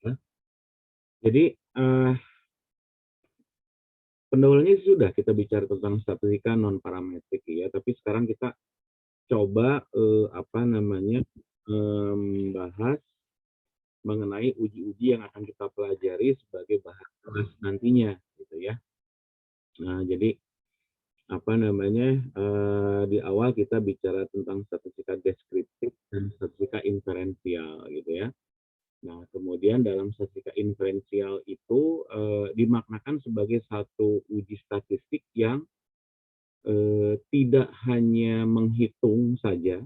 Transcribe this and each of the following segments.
ya. Jadi, pendahulunya sudah kita bicara tentang statistika non parametrik ya, tapi sekarang kita coba, apa namanya, bahas mengenai uji-uji yang akan kita pelajari sebagai bahan kelas nantinya, gitu ya. Nah, jadi apa namanya, di awal kita bicara tentang statistika deskriptif dan statistika inferensial gitu ya. Nah, kemudian dalam statistika inferensial itu, dimaknakan sebagai satu uji statistik yang, tidak hanya menghitung saja,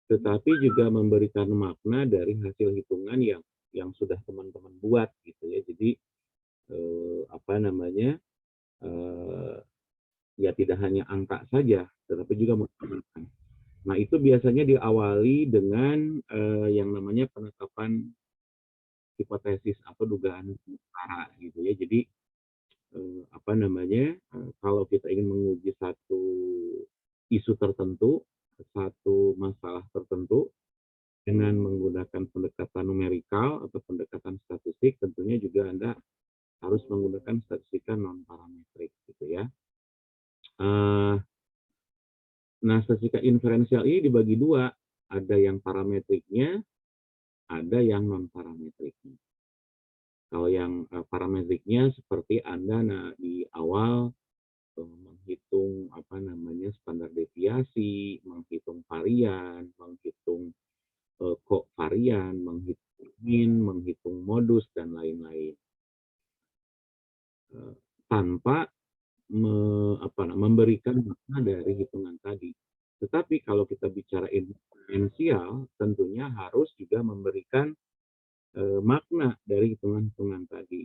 tetapi juga memberikan makna dari hasil hitungan yang sudah teman-teman buat gitu ya. Jadi, apa namanya, eee, ya tidak hanya angka saja, tetapi juga membuktikan. Nah, itu biasanya diawali dengan, yang namanya penetapan hipotesis atau dugaan sementara gitu ya. Jadi, apa namanya, kalau kita ingin menguji satu isu tertentu, satu masalah tertentu dengan menggunakan pendekatan numerikal atau pendekatan statistik, tentunya juga Anda harus menggunakan statistika non parametrik gitu ya. Nah, statistika inferensial ini dibagi dua, ada yang parametriknya, ada yang non parametriknya. Kalau yang parametriknya seperti Anda di awal menghitung apa namanya standar deviasi, menghitung varian, menghitung kovarian, menghitung mean, menghitung modus dan lain-lain. Tanpa memberikan makna dari hitungan tadi. Tetapi kalau kita bicara inferensial, tentunya harus juga memberikan makna dari hitungan-hitungan tadi.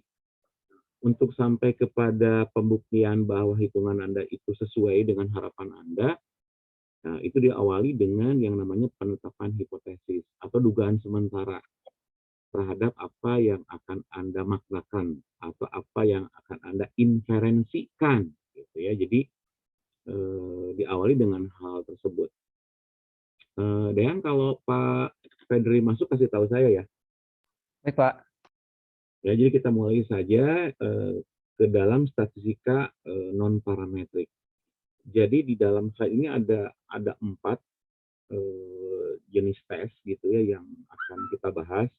Untuk sampai kepada pembuktian bahwa hitungan Anda itu sesuai dengan harapan Anda, nah, itu diawali dengan yang namanya penetapan hipotesis atau dugaan sementara terhadap apa yang akan Anda maknakan atau apa yang akan Anda inferensikan gitu ya. Jadi diawali dengan hal tersebut. Dean, kalau Pak Fedri masuk kasih tahu saya ya. Baik, Pak. Ya, jadi kita mulai saja ke dalam statistika non parametrik. Jadi di dalam slide ini ada 4 jenis tes gitu ya yang akan kita bahas.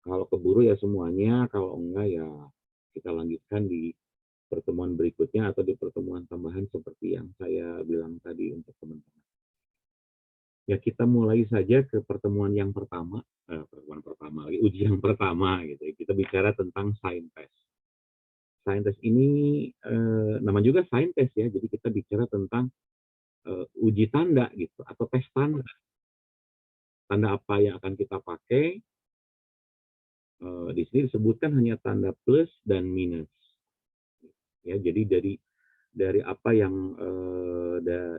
Kalau keburu ya semuanya, kalau enggak ya kita lanjutkan di pertemuan berikutnya atau di pertemuan tambahan seperti yang saya bilang tadi untuk teman-teman. Ya, kita mulai saja ke pertemuan yang pertama, uji yang pertama gitu. Kita bicara tentang sign test. Sign test ini nama juga sign test ya, jadi kita bicara tentang uji tanda gitu atau tes tanda. Tanda apa yang akan kita pakai? Di sini disebutkan hanya tanda plus dan minus. Ya, jadi dari apa yang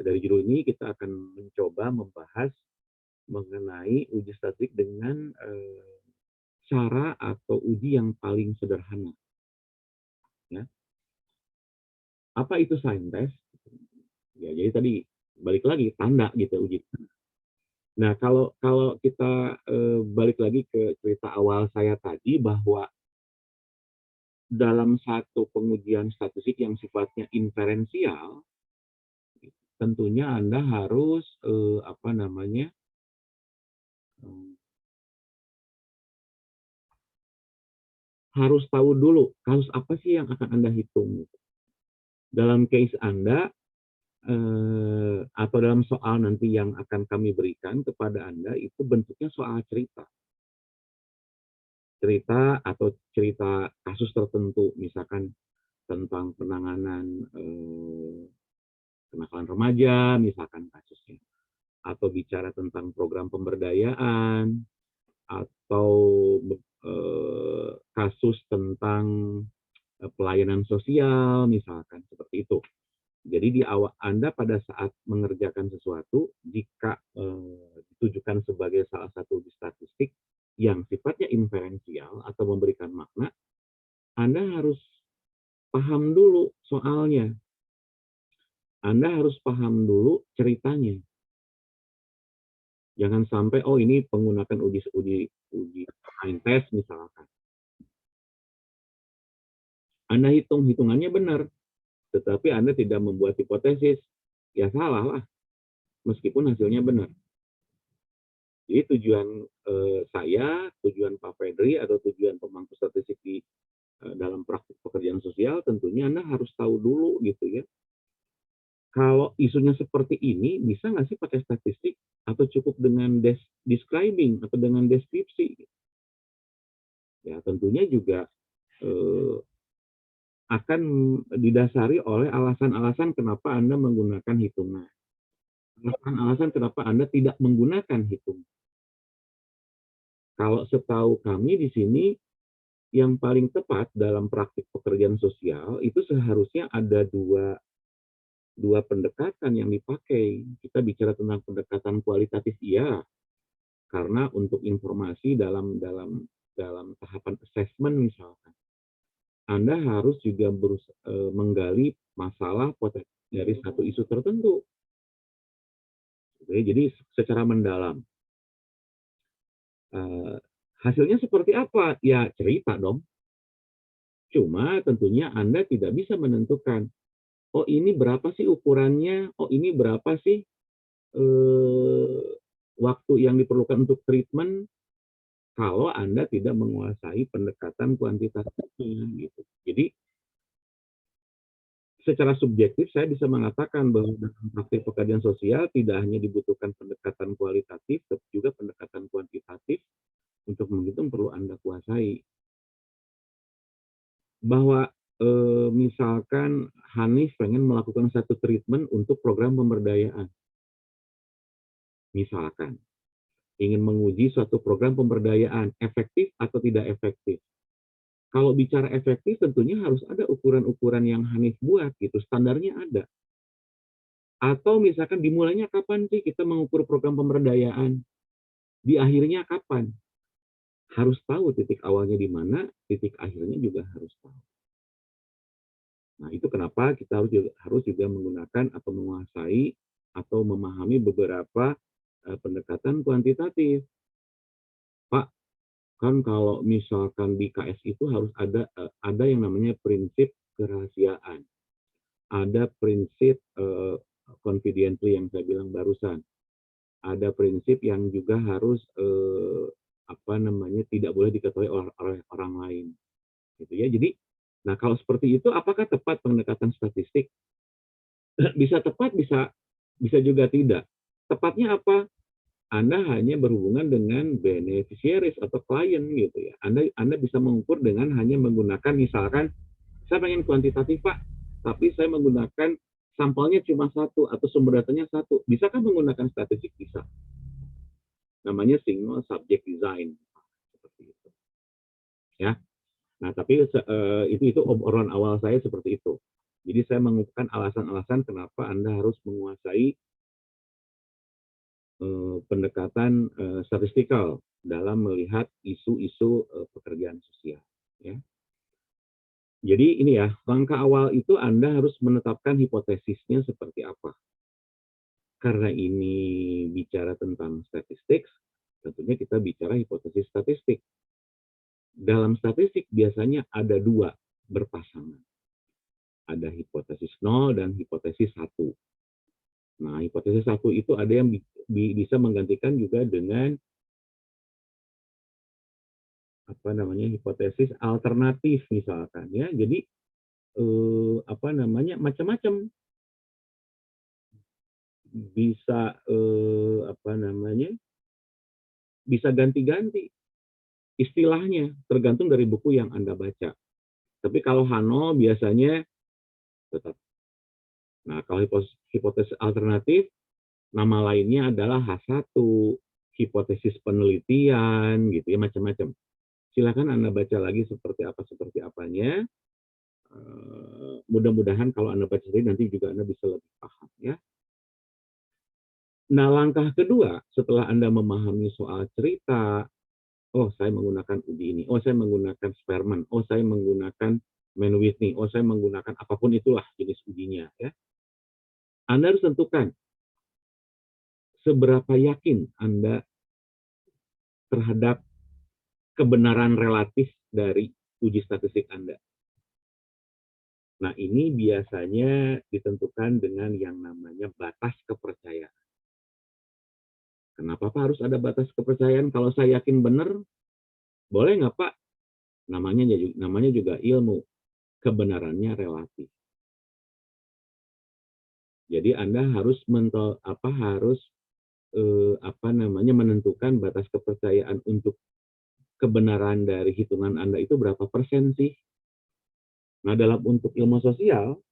dari judul ini kita akan mencoba membahas mengenai uji statistik dengan cara atau uji yang paling sederhana. Ya. Apa itu sign test? Ya, jadi tadi balik lagi tanda gitu uji. Nah, kalau kita balik lagi ke cerita awal saya tadi bahwa dalam satu pengujian statistik yang sifatnya inferensial, tentunya Anda harus apa namanya harus tahu dulu kasus apa sih yang akan Anda hitung. Dalam case Anda atau dalam soal nanti yang akan kami berikan kepada Anda itu bentuknya soal cerita atau cerita kasus tertentu, misalkan tentang penanganan kenakalan remaja, misalkan kasusnya, atau bicara tentang program pemberdayaan, atau kasus tentang pelayanan sosial, misalkan seperti itu. Jadi di awal Anda pada saat mengerjakan sesuatu, jika ditujukan sebagai salah satu statistik yang sifatnya inferensial atau memberikan makna, Anda harus paham dulu soalnya. Anda harus paham dulu ceritanya. Jangan sampai, oh ini menggunakan uji tes misalkan. Anda hitung-hitungannya benar, tetapi Anda tidak membuat hipotesis, ya salah lah, meskipun hasilnya benar. Jadi tujuan saya, tujuan Pak Fedri, atau tujuan pemangku statistik di dalam praktik pekerjaan sosial, tentunya Anda harus tahu dulu gitu ya. Kalau isunya seperti ini, bisa nggak sih pakai statistik? Atau cukup dengan describing atau dengan deskripsi? Ya tentunya juga akan didasari oleh alasan-alasan kenapa Anda menggunakan hitungan. Alasan-alasan kenapa Anda tidak menggunakan hitungan. Kalau setahu kami di sini, yang paling tepat dalam praktik pekerjaan sosial itu seharusnya ada dua pendekatan yang dipakai. Kita bicara tentang pendekatan kualitatif, iya, karena untuk informasi dalam tahapan assessment misalkan, Anda harus juga menggali masalah dari satu isu tertentu. Oke, jadi secara mendalam. Hasilnya seperti apa? Ya cerita dong. Cuma tentunya Anda tidak bisa menentukan, oh ini berapa sih ukurannya, oh ini berapa sih waktu yang diperlukan untuk treatment, kalau Anda tidak menguasai pendekatan kuantitatifnya gitu. Jadi secara subjektif saya bisa mengatakan bahwa dalam praktik pekerjaan sosial tidak hanya dibutuhkan pendekatan kualitatif, tapi juga pendekatan kuantitatif. Untuk menghitung perlu Anda kuasai. Bahwa misalkan Hanif pengen melakukan satu treatment untuk program pemberdayaan. Misalkan ingin menguji suatu program pemberdayaan, efektif atau tidak efektif. Kalau bicara efektif, tentunya harus ada ukuran-ukuran yang Hanif buat, gitu. Standarnya ada. Atau misalkan dimulainya kapan sih kita mengukur program pemberdayaan? Di akhirnya kapan? Harus tahu titik awalnya di mana, titik akhirnya juga harus tahu. Nah, itu kenapa kita harus juga menggunakan atau menguasai atau memahami beberapa pendekatan kuantitatif. Pak, kan kalau misalkan di KS itu harus ada yang namanya prinsip kerahasiaan. Ada prinsip confidentiality yang saya bilang barusan. Ada prinsip yang juga harus tidak boleh diketahui oleh orang lain. Gitu ya. Jadi, nah kalau seperti itu, apakah tepat pendekatan statistik? Bisa tepat, bisa juga tidak. Tepatnya apa? Anda hanya berhubungan dengan beneficiaries atau klien gitu ya. Anda bisa mengukur dengan hanya menggunakan misalkan, saya pengen kuantitatif Pak, tapi saya menggunakan sampelnya cuma satu atau sumber datanya satu. Bisakah menggunakan statistik? Bisa. Namanya single subject design. Seperti itu. Ya. Nah, tapi itu obrolan awal saya seperti itu. Jadi saya mengumpulkan alasan-alasan kenapa Anda harus menguasai pendekatan statistikal dalam melihat isu-isu pekerjaan sosial. Ya. Jadi ini ya, langkah awal itu Anda harus menetapkan hipotesisnya seperti apa. Karena ini bicara tentang statistik, tentunya kita bicara hipotesis statistik. Dalam statistik biasanya ada dua berpasangan. Ada hipotesis 0 dan hipotesis 1. Nah, hipotesis 1 itu ada yang bisa menggantikan juga dengan hipotesis alternatif misalkan ya. Jadi macam-macam. Bisa bisa ganti-ganti istilahnya tergantung dari buku yang Anda baca. Tapi kalau H0 biasanya tetap. Nah, kalau hipotesis alternatif, nama lainnya adalah H1, hipotesis penelitian, gitu ya, macam-macam. Silakan Anda baca lagi seperti apanya. Mudah-mudahan kalau Anda baca sendiri nanti juga Anda bisa lebih paham ya. Nah, langkah kedua setelah Anda memahami soal cerita, oh saya menggunakan uji ini, oh saya menggunakan Spearman, oh saya menggunakan Mann-Whitney, oh saya menggunakan apapun itulah jenis ujinya ya. Anda harus tentukan seberapa yakin Anda terhadap kebenaran relatif dari uji statistik Anda. Nah, ini biasanya ditentukan dengan yang namanya batas kepercayaan. Kenapa Pak harus ada batas kepercayaan? Kalau saya yakin benar, boleh nggak Pak? Namanya juga ilmu. Kebenarannya relatif. Jadi Anda harus menentukan batas kepercayaan untuk kebenaran dari hitungan Anda itu berapa persen sih? Nah, dalam untuk ilmu sosial,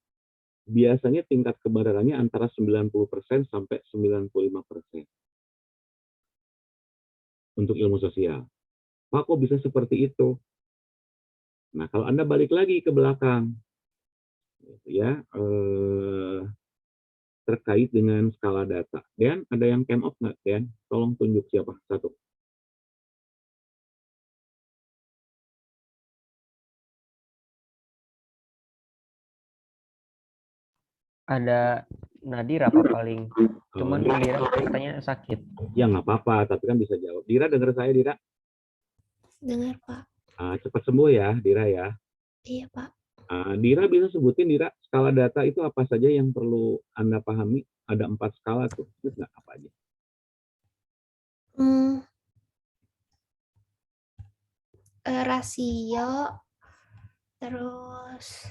biasanya tingkat kebenarannya antara 90% sampai 95% untuk ilmu sosial. Pak, kok bisa seperti itu? Nah, kalau Anda balik lagi ke belakang, ya, terkait dengan skala data. Dan ada yang came up nggak, Dan? Tolong tunjuk siapa satu. Ada Nadira Pak paling. Cuman Nadira katanya sakit. Ya nggak apa-apa, tapi kan bisa jawab. Dira, dengar saya, Dira? Dengar, Pak. Cepat sembuh ya, Dira ya. Iya, Pak. Dira bisa sebutin, Dira, skala data itu apa saja yang perlu Anda pahami? Ada 4 skala tuh, itu nggak apa aja? Rasio, terus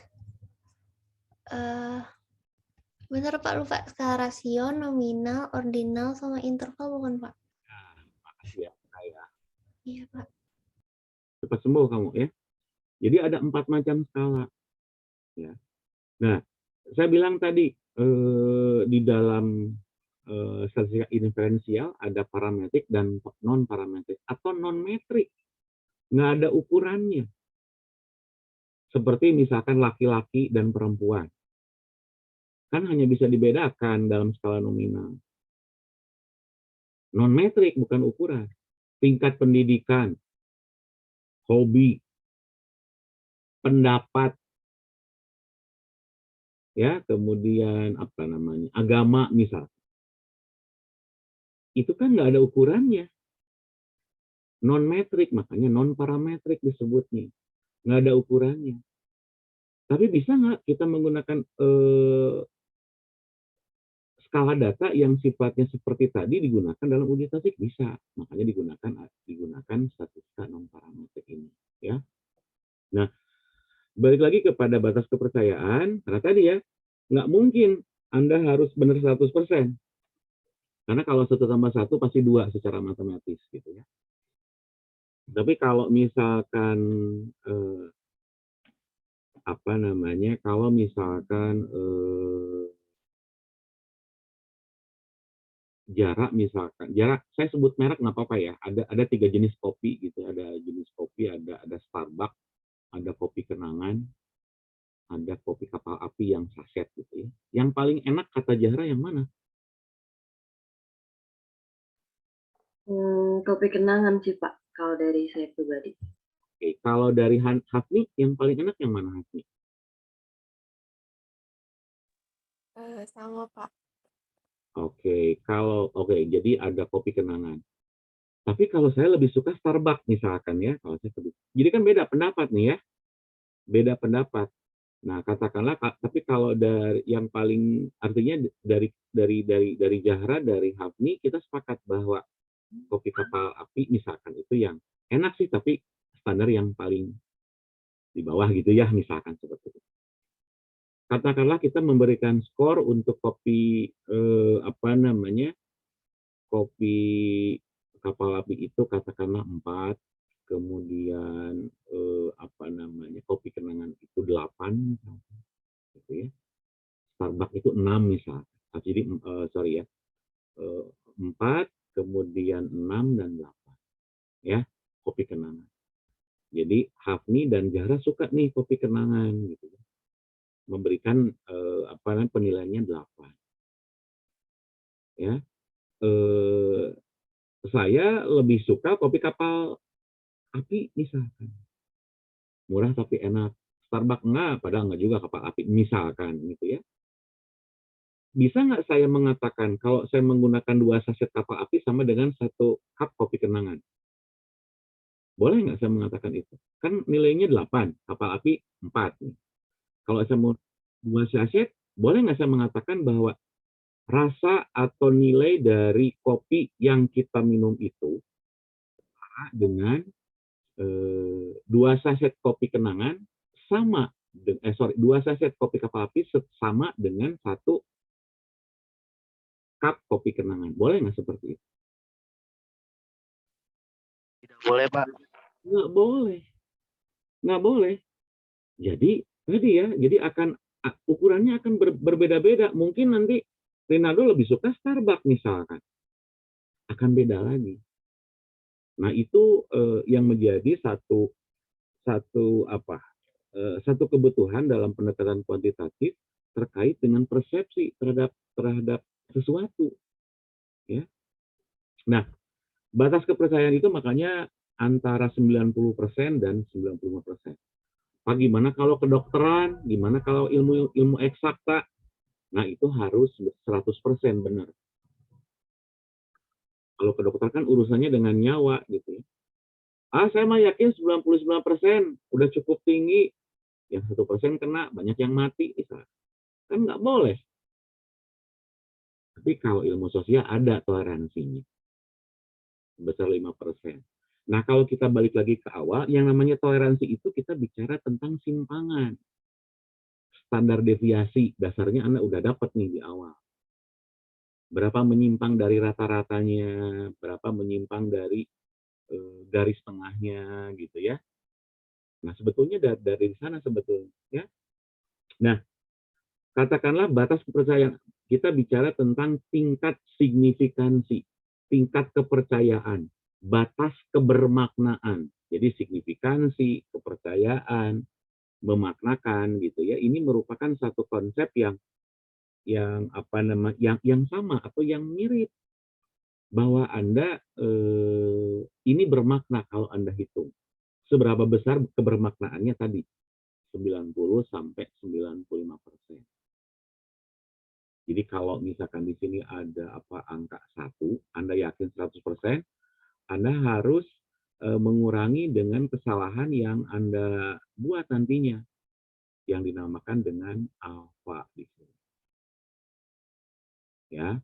bener Pak, lupa. Skala rasio, nominal, ordinal, sama interval bukan Pak? Makasih ya, saya. Iya Pak. Cepat sembuh kamu ya. Jadi ada 4 macam skala. Ya. Nah, saya bilang tadi di dalam statistika inferensial ada parametrik dan non parametrik atau non metrik. Nggak ada ukurannya. Seperti misalkan laki-laki dan perempuan. Kan hanya bisa dibedakan dalam skala nominal. Non metrik bukan ukuran. Tingkat pendidikan, hobi, pendapat, ya, kemudian agama misal. Itu kan nggak ada ukurannya. Non metrik, makanya non parametrik disebutnya. Nggak ada ukurannya. Tapi bisa nggak kita menggunakan skala data yang sifatnya seperti tadi digunakan dalam uji statistik? Bisa. Makanya digunakan statistika non parametrik ini, ya. Nah, balik lagi kepada batas kepercayaan, karena tadi ya, nggak mungkin Anda harus benar 100%. Karena kalau 1 tambah 1 pasti 2 secara matematis, gitu ya. Tapi kalau misalkan kalau misalkan jarak, saya sebut merek nggak apa-apa ya. Ada 3 jenis kopi gitu. Ada jenis kopi, ada Starbucks, ada kopi kenangan, ada kopi kapal api yang saset gitu ya. Yang paling enak kata Zahra yang mana? Kopi kenangan sih Pak, kalau dari saya pribadi. Oke, kalau dari Hafni, yang paling enak yang mana, Hafni? Sama Pak. Oke, jadi ada kopi kenangan. Tapi kalau saya lebih suka Starbucks misalkan ya, jadi kan beda pendapat nih ya, beda pendapat. Nah, katakanlah, tapi kalau dari yang paling, artinya dari Zahra, dari Hafni, kita sepakat bahwa kopi kapal api misalkan itu yang enak sih, tapi standar yang paling di bawah gitu ya, misalkan seperti itu. Katakanlah kita memberikan skor untuk kopi kopi kapal api itu katakanlah 4, kemudian kopi kenangan itu 8, gitu ya. Starbucks itu 6 misalnya. Jadi 4, kemudian 6 dan 8. Ya, kopi kenangan. Jadi Hafni dan Zahra suka nih kopi kenangan gitu. Memberikan penilaiannya 8. Ya. Saya lebih suka kopi kapal api misalkan. Murah tapi enak. Starbucks enggak, padahal enggak juga kapal api misalkan gitu ya. Bisa nggak saya mengatakan kalau saya menggunakan 2 saset kapal api sama dengan 1 cup kopi kenangan? Boleh nggak saya mengatakan itu? Kan nilainya 8, kapal api 4 nih. Kalau saya mau 2 sachet, boleh nggak saya mengatakan bahwa rasa atau nilai dari kopi yang kita minum itu dengan 2 sachet kopi kenangan sama 2 sachet kopi kapal api sama dengan 1 cup kopi kenangan. Boleh nggak seperti itu? Tidak boleh, Pak. Nggak boleh. Nggak boleh. Jadi tadi ya, jadi ukurannya akan berbeda-beda. Mungkin nanti Rinaldo lebih suka Starbucks misalkan. Akan beda lagi. Nah, itu yang menjadi satu kebutuhan dalam pendekatan kuantitatif terkait dengan persepsi terhadap sesuatu, ya. Nah, batas kepercayaan itu makanya antara 90% dan 95%. Pak, gimana kalau kedokteran, gimana kalau ilmu eksakta? Nah, itu harus 100% benar. Kalau kedokteran kan urusannya dengan nyawa gitu ya. Saya mah yakin 99% udah cukup tinggi, yang 1% kena, banyak yang mati, kan nggak boleh. Tapi kalau ilmu sosial ada toleransinya, sebesar 5%. Nah, kalau kita balik lagi ke awal, yang namanya toleransi itu kita bicara tentang simpangan. Standar deviasi, dasarnya Anda udah dapat nih di awal. Berapa menyimpang dari rata-ratanya, berapa menyimpang dari garis tengahnya, gitu ya. Nah, sebetulnya dari sana sebetulnya, ya. Nah, katakanlah batas kepercayaan, kita bicara tentang tingkat signifikansi, tingkat kepercayaan, batas kebermaknaan. Jadi signifikansi, kepercayaan, memaknakan gitu ya. Ini merupakan satu konsep yang sama atau yang mirip, bahwa Anda ini bermakna kalau Anda hitung. Seberapa besar kebermaknaannya tadi? 90 sampai 95%. Jadi kalau misalkan di sini ada angka 1, Anda yakin 100%, Anda harus mengurangi dengan kesalahan yang Anda buat nantinya, yang dinamakan dengan alfa di sini. Ya.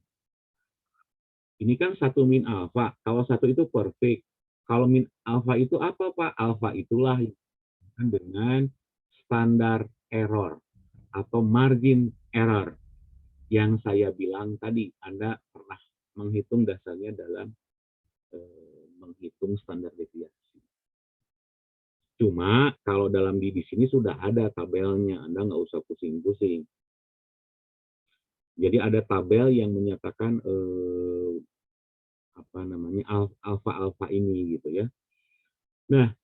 Ini kan 1 min alfa. Kalau 1 itu perfect. Kalau min alfa itu apa, Pak? Alfa itulah dengan standar error atau margin error yang saya bilang tadi. Anda pernah menghitung dasarnya dalam menghitung standar deviasi. Cuma kalau dalam di sini sudah ada tabelnya, Anda nggak usah pusing-pusing. Jadi ada tabel yang menyatakan alfa-alfa ini gitu ya. Nah,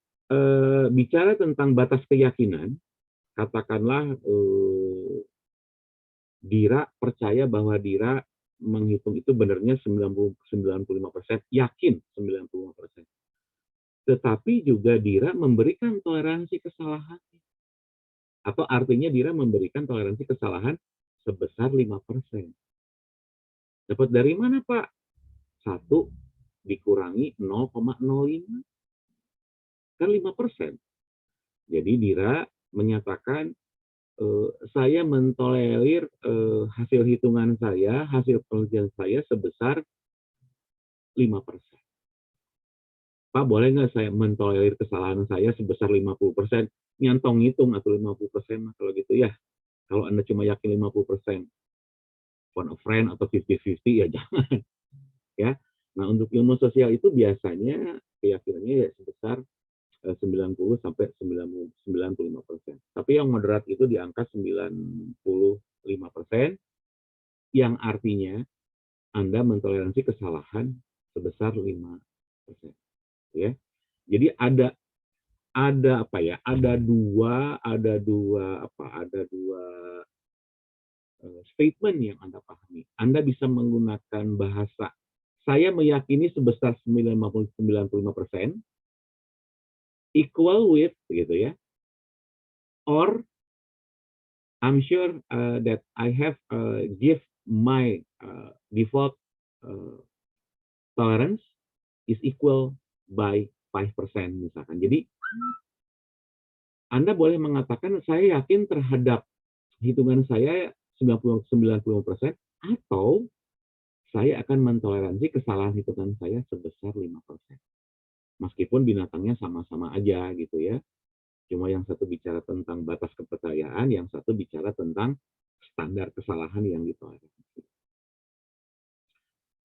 bicara tentang batas keyakinan, katakanlah Dira percaya bahwa Dira menghitung itu benarnya 95%, yakin 95%. Tetapi juga Dira memberikan toleransi kesalahan. Atau artinya Dira memberikan toleransi kesalahan sebesar 5%. Dapat dari mana, Pak? 1 dikurangi 0,05. Kan 5%. Jadi Dira menyatakan, saya mentolerir hasil hitungan saya, hasil penelitian saya sebesar 5%. Pak, boleh nggak saya mentolerir kesalahan saya sebesar 50%? Nyantong hitung atau 50% kalau gitu ya. Kalau Anda cuma yakin 50%, phone a friend atau 50-50 ya jangan. Ya. Nah, untuk ilmu sosial itu biasanya keyakinannya ya sebesar 90 sampai 95%. Tapi yang moderat itu di angka 95%, yang artinya Anda mentoleransi kesalahan sebesar 5%. Ya. Jadi ada dua statement yang Anda pahami. Anda bisa menggunakan bahasa saya meyakini sebesar 95% equal with gitu ya, or I'm sure that I have give my default tolerance is equal by 5% misalkan. Jadi Anda boleh mengatakan saya yakin terhadap hitungan saya 90% atau saya akan mentoleransi kesalahan hitungan saya sebesar 5%. Meskipun binatangnya sama-sama aja gitu ya. Cuma yang satu bicara tentang batas kepercayaan, yang satu bicara tentang standar kesalahan yang ditoleransi.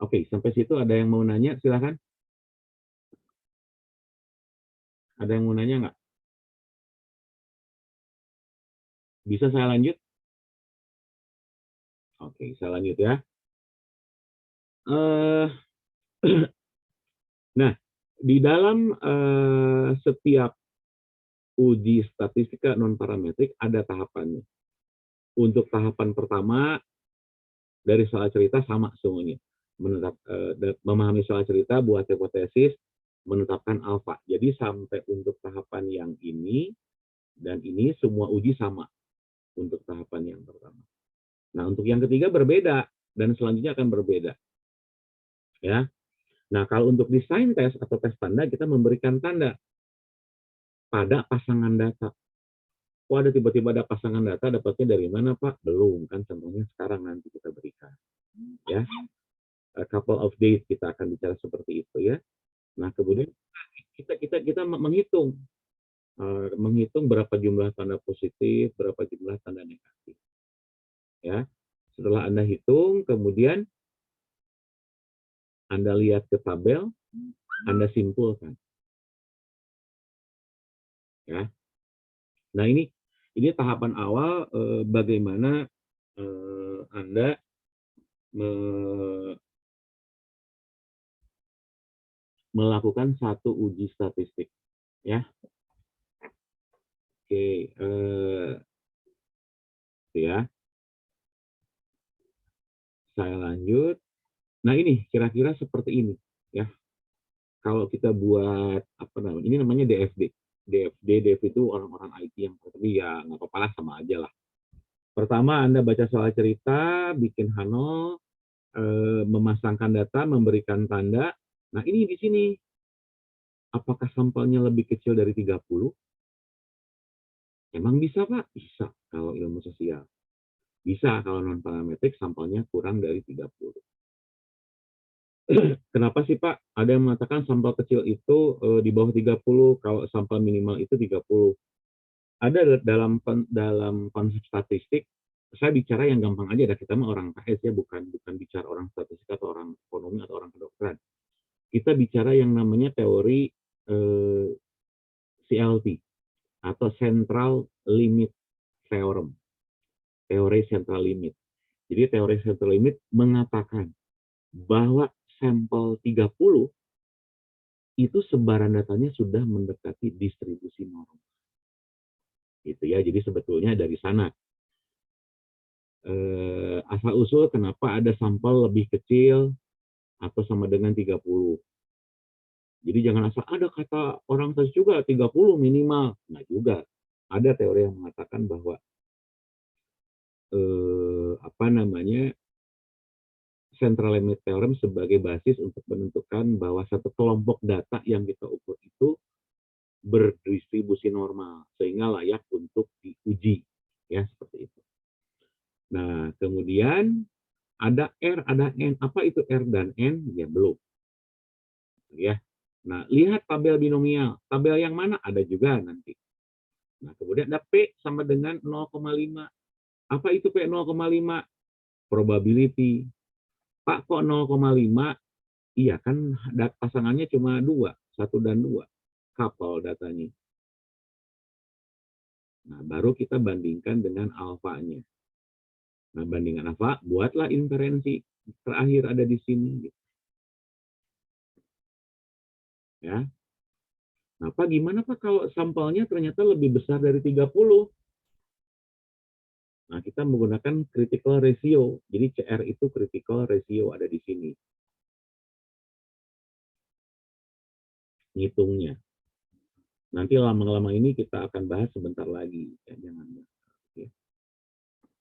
Oke, sampai situ ada yang mau nanya? Silakan. Ada yang mau nanya nggak? Bisa saya lanjut? Oke, saya lanjut ya. Nah, di dalam setiap uji statistika non-parametrik ada tahapannya. Untuk tahapan pertama, dari soal cerita sama semuanya. Memahami soal cerita, buat hipotesis, menetapkan alfa. Jadi sampai untuk tahapan yang ini dan ini semua uji sama untuk tahapan yang pertama. Nah, untuk yang ketiga berbeda dan selanjutnya akan berbeda. Ya. Nah, kalau untuk desain tes atau tes tanda kita memberikan tanda pada pasangan data. Oh, ada tiba-tiba ada pasangan data, dapatnya dari mana, Pak? Belum, kan contohnya sekarang nanti kita berikan. Ya. A couple of days kita akan bicara seperti itu ya. Nah, kemudian kita menghitung berapa jumlah tanda positif, berapa jumlah tanda negatif. Ya. Setelah Anda hitung, kemudian Anda lihat ke tabel, Anda simpulkan. Ya. Nah, ini tahapan awal bagaimana Anda melakukan satu uji statistik, ya. Oke, ya. Saya lanjut. Nah, ini kira-kira seperti ini, ya. Kalau kita buat apa namanya? Ini namanya DFD. DFD itu orang-orang IT yang tapi ya nggak apa-apa lah, sama aja lah. Pertama, Anda baca soal cerita, bikin H0, memasangkan data, memberikan tanda. Nah, ini di sini. Apakah sampelnya lebih kecil dari 30? Emang bisa, Pak? Bisa kalau ilmu sosial. Bisa kalau non-parametrik sampelnya kurang dari 30. Kenapa sih, Pak? Ada yang mengatakan sampel kecil itu di bawah 30, kalau sampel minimal itu 30. Ada dalam konsep statistik, saya bicara yang gampang aja, kita mah orang KS ya, bukan bicara orang statistik atau orang ekonomi atau orang kedokteran. Kita bicara yang namanya teori CLT atau Central Limit Theorem. Teori Central Limit. Jadi teori Central Limit mengatakan bahwa sampel 30 itu sebaran datanya sudah mendekati distribusi normal. Gitu ya. Jadi sebetulnya dari sana asal-usul kenapa ada sampel lebih kecil atau sama dengan 30. Jadi jangan asal ada kata orang tes juga 30 minimal. Nah juga ada teori yang mengatakan bahwa Central Limit Theorem sebagai basis untuk menentukan bahwa satu kelompok data yang kita ukur itu berdistribusi normal sehingga layak untuk diuji, ya seperti itu. Nah, kemudian ada R, ada N. Apa itu R dan N? Ya belum. Ya. Nah, lihat tabel binomial. Tabel yang mana? Ada juga nanti. Nah, kemudian ada P sama dengan 0,5. Apa itu P 0,5? Probability. Pak, kok 0,5? Iya, kan pasangannya cuma 2, 1 dan 2. Couple datanya. Nah, baru kita bandingkan dengan alfanya. Nah, bandingan alfa, buatlah inferensi. Terakhir ada di sini. Ya. Nah, Pak, gimana Pak kalau sampelnya ternyata lebih besar dari 30? Nah, kita menggunakan critical ratio. Jadi CR itu critical ratio ada di sini. Ngitungnya. Nanti lama-lama ini kita akan bahas sebentar lagi. Ya, jangan.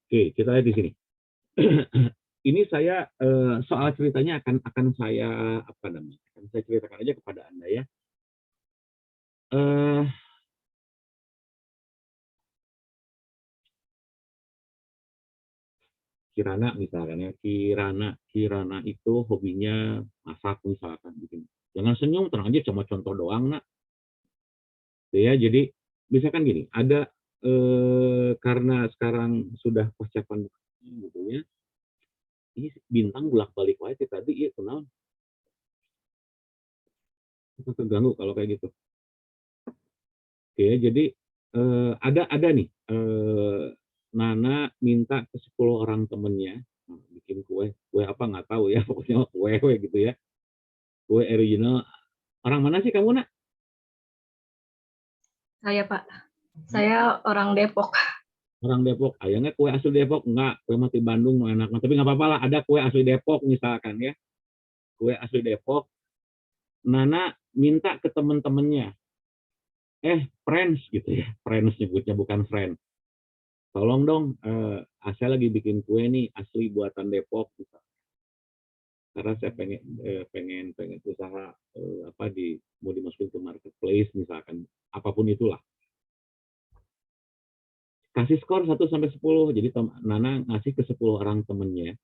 Oke, kita lihat di sini. Ini saya soal ceritanya akan saya ceritakan aja kepada Anda ya. eh Kirana misalkan ya, Kirana itu hobinya masak misalkan bikin. Jangan senyum, tenang aja, cuma contoh doang nak. Ya, jadi misalkan gini, ada karena sekarang sudah pasca pandemi gitu ya, ini bintang bolak-balik wae tadi ya kenal, kita terganggu kalau kayak gitu. Oke, jadi ada nih Nana minta ke 10 orang temennya bikin kue apa nggak tahu ya, pokoknya kue gitu ya, kue original. Orang mana sih kamu nak? Saya Pak, saya orang Depok. Orang Depok. Ayahnya kue asli Depok enggak, kue mati Bandung enak, tapi nggak apa-apa lah, ada kue asli Depok misalkan ya, kue asli Depok. Nana minta ke temen-temennya, friends gitu ya, friends nyebutnya bukan friend. Tolong dong, saya lagi bikin kue nih asli buatan Depok gitu. Karena saya pengen usaha mau dimasukin ke marketplace misalkan, apapun itulah. Kasih skor 1 sampai 10. Jadi Nana ngasih ke 10 orang temennya.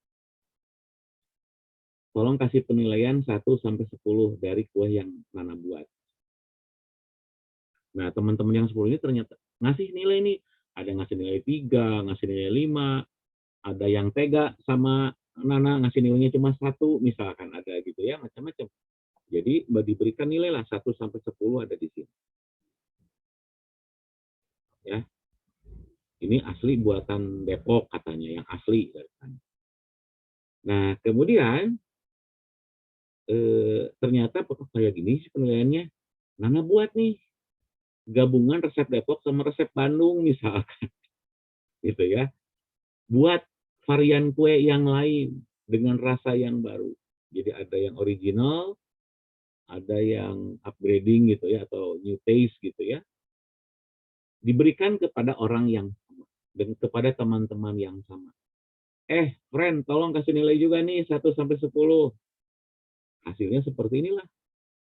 Tolong kasih penilaian 1 sampai 10 dari kue yang Nana buat. Nah, teman-teman yang 10 ini ternyata ngasih nilai nih. Ada yang ngasih nilai 3, ngasih nilai 5, ada yang tega sama Nana ngasih nilainya cuma 1 misalkan, ada gitu ya, macam-macam. Jadi diberikan nilai lah 1 sampai 10 ada di sini. Ya. Ini asli buatan Depok katanya, yang asli. Nah, kemudian ternyata kayak gini sih penilaiannya. Nana buat nih gabungan resep Depok sama resep Bandung misalkan. Gitu ya. Buat varian kue yang lain dengan rasa yang baru. Jadi ada yang original, ada yang upgrading gitu ya, atau new taste gitu ya. Diberikan kepada orang yang sama dan kepada teman-teman yang sama. Friend, tolong kasih nilai juga nih 1 sampai 10. Hasilnya seperti inilah.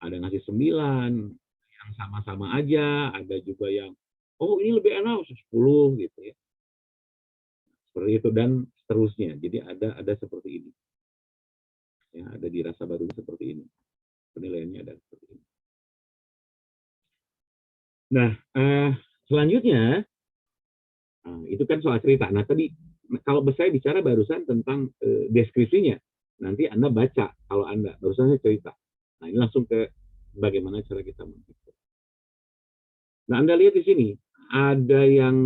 Ada ngasih 9, yang sama-sama aja, ada juga yang ini lebih enak 10 gitu ya. Seperti itu dan seterusnya. Jadi ada seperti ini. Ya, ada di rasa baru seperti ini. Penilaiannya ada seperti ini. Nah, selanjutnya itu kan soal cerita. Nah, tadi kalau saya bicara barusan tentang deskripsinya. Nanti Anda baca kalau Anda barusan saya cerita. Nah, ini langsung ke bagaimana cara kita menghitung. Nah, Anda lihat di sini ada yang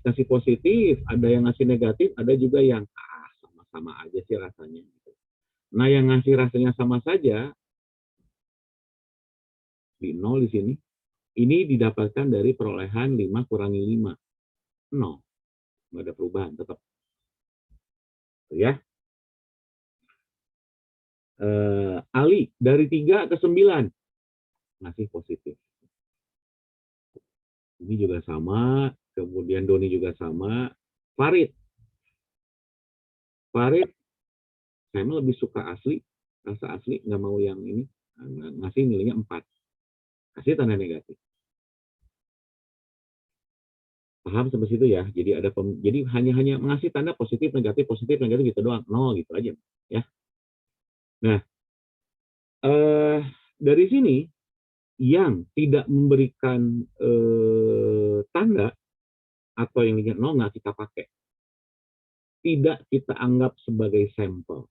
ngasih positif, ada yang ngasih negatif, ada juga yang sama-sama aja sih rasanya. Nah, yang ngasih rasanya sama saja di 0 di sini, ini didapatkan dari perolehan 5 kurangi 5. 0. Nggak ada perubahan, tetap. Ya. Ali, dari 3 ke 9. Masih positif. Ini juga sama, kemudian Doni juga sama. Farid, saya lebih suka asli, rasa asli, nggak mau yang ini. Ngasih nilainya 4. Kasih tanda negatif. Paham sampai situ ya? Jadi jadi hanya mengasih tanda positif negatif gitu doang. 0 gitu aja ya. Nah, dari sini yang tidak memberikan tanda atau yang 0 nggak kita pakai. Tidak kita anggap sebagai sampel.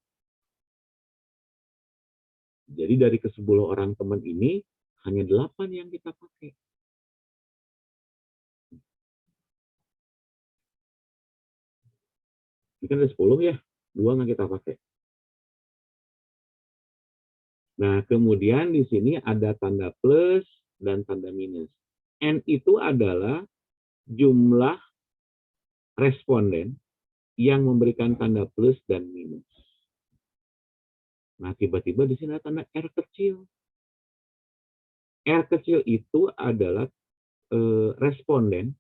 Jadi dari ke 10 orang teman ini hanya 8 yang kita pakai. Ini kan ada 10 ya, 2 nggak kita pakai. Nah, kemudian di sini ada tanda plus dan tanda minus. N itu adalah jumlah responden yang memberikan tanda plus dan minus. Nah, tiba-tiba di sini ada tanda R kecil. R kecil itu adalah responden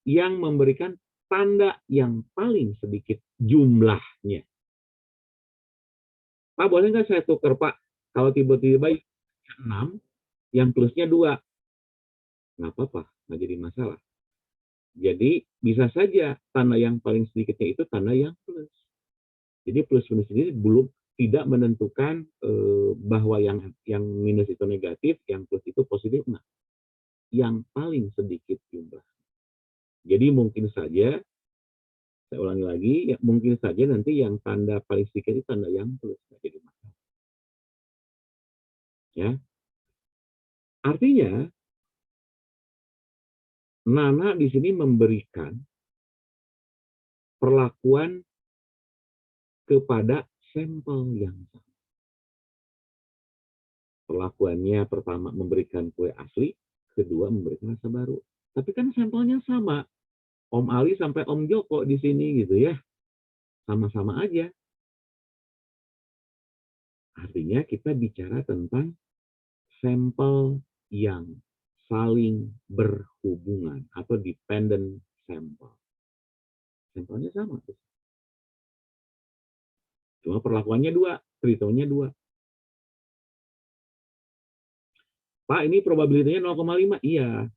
yang memberikan tanda yang paling sedikit jumlahnya. Pak, boleh nggak saya tukar, Pak? Kalau tiba-tiba 6, yang plusnya 2. Nggak apa-apa, nggak jadi masalah. Jadi bisa saja tanda yang paling sedikitnya itu tanda yang plus. Jadi plus minus ini belum tidak menentukan bahwa yang minus itu negatif, yang plus itu positif. Nah, yang paling sedikit jumlah. Jadi mungkin saja, saya ulangi lagi, ya, mungkin saja nanti yang tanda paling sedikit itu tanda yang plus. Nggak jadi masalah. Ya, artinya Nana di sini memberikan perlakuan kepada sampel yang sama. Perlakuannya pertama memberikan kue asli, kedua memberikan rasa baru. Tapi kan sampelnya sama. Om Ali sampai Om Joko di sini gitu ya. Sama-sama aja. Artinya kita bicara tentang sampel yang saling berhubungan atau dependent sampel. Sampelnya sama. Cuma perlakuannya dua, perhitungannya dua. Pak, ini probabilitasnya 0,5. Iya.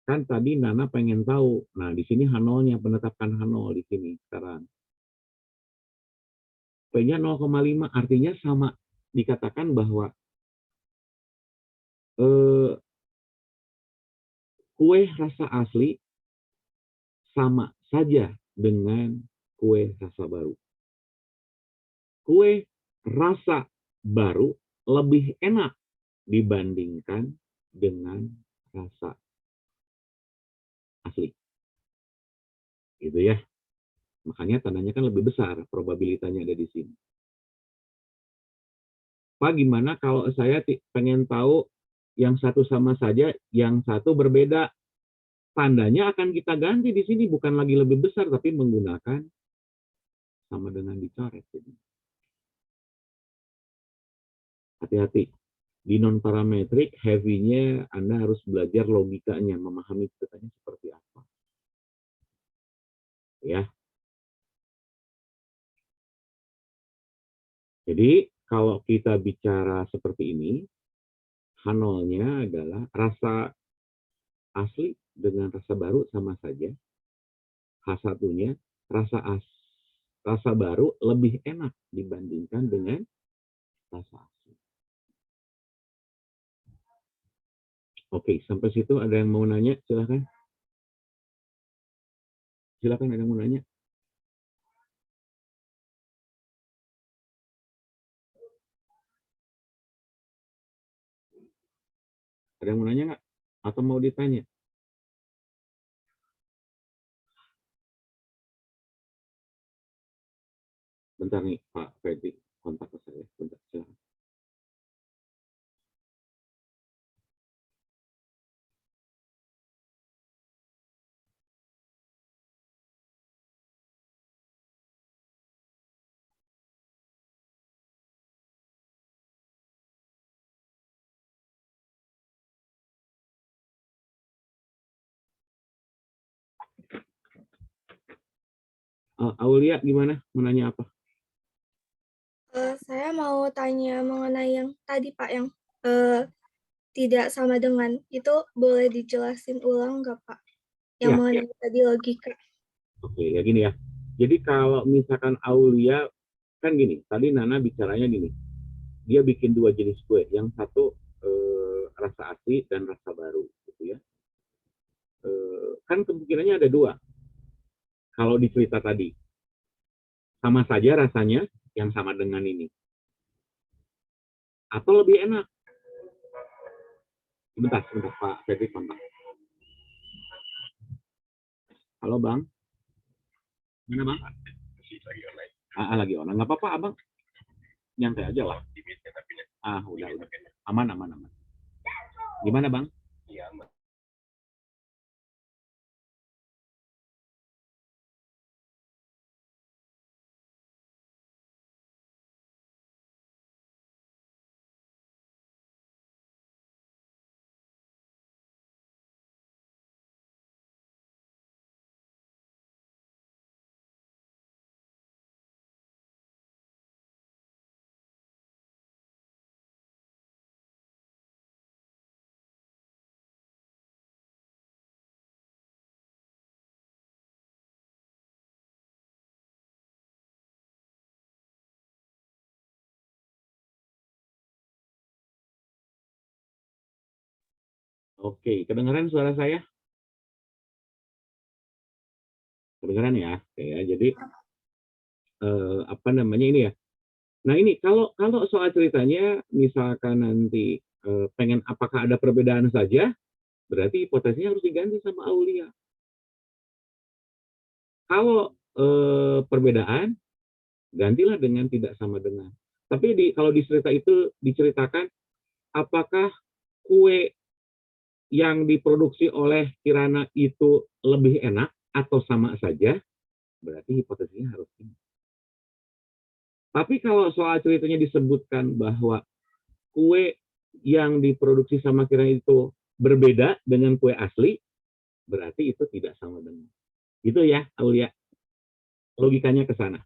Kan tadi Nana pengen tahu. Nah, di sini H0-nya, penetapkan H0 di sini sekarang. P-nya 0,5, artinya sama. Dikatakan bahwa kue rasa asli sama saja dengan kue rasa baru. Kue rasa baru lebih enak dibandingkan dengan rasa asli. Gitu ya. Makanya tandanya kan lebih besar, probabilitasnya ada di sini. Pak, gimana kalau saya pengen tahu yang satu sama saja, yang satu berbeda? Tandanya akan kita ganti di sini, bukan lagi lebih besar, tapi menggunakan sama dengan dicoret. Hati-hati. Di non-parametrik, heavy-nya Anda harus belajar logikanya, memahami ceritanya seperti apa. Ya. Jadi, kalau kita bicara seperti ini, H0-nya adalah rasa asli dengan rasa baru sama saja. H1-nya rasa baru lebih enak dibandingkan dengan rasa asli. Oke, sampai situ ada yang mau nanya? Silakan. Silakan, ada yang mau nanya? Ada yang mau nanya nggak? Atau mau ditanya? Bentar nih, Pak Freddy, kontak ke saya. Bentar, silakan. Aulia, gimana? Mau nanya apa? Saya mau tanya mengenai yang tadi Pak, yang tidak sama dengan itu, boleh dijelasin ulang nggak Pak? Yang Ya. mengenai tadi logika. Oke, ya gini ya. Jadi kalau misalkan Aulia, kan gini, tadi Nana bicaranya gini, dia bikin dua jenis kue, yang satu rasa asli dan rasa baru, gitu ya. Kan kemungkinannya ada dua. Kalau di cerita tadi, sama saja rasanya yang sama dengan ini, atau lebih enak. Sebentar Pak Fredrik kontak. Halo Bang. Mana Bang? Lagi online. Nggak apa-apa Abang. Nyantai aja lah. Udah. Aman. Gimana Bang? Oke, kedengaran suara saya? Kedengaran ya? Oke ya, jadi apa namanya ini ya. Nah ini kalau kalau soal ceritanya misalkan nanti pengen apakah ada perbedaan saja, berarti hipotesisnya harus diganti sama Aulia. Kalau perbedaan, gantilah dengan tidak sama dengan. Tapi kalau di cerita itu diceritakan apakah kue yang diproduksi oleh Kirana itu lebih enak atau sama saja, berarti hipotesisnya harus ini. Tapi kalau soal ceritanya disebutkan bahwa kue yang diproduksi sama Kirana itu berbeda dengan kue asli, berarti itu tidak sama dengan. Gitu ya, Aulia. Logikanya ke sana.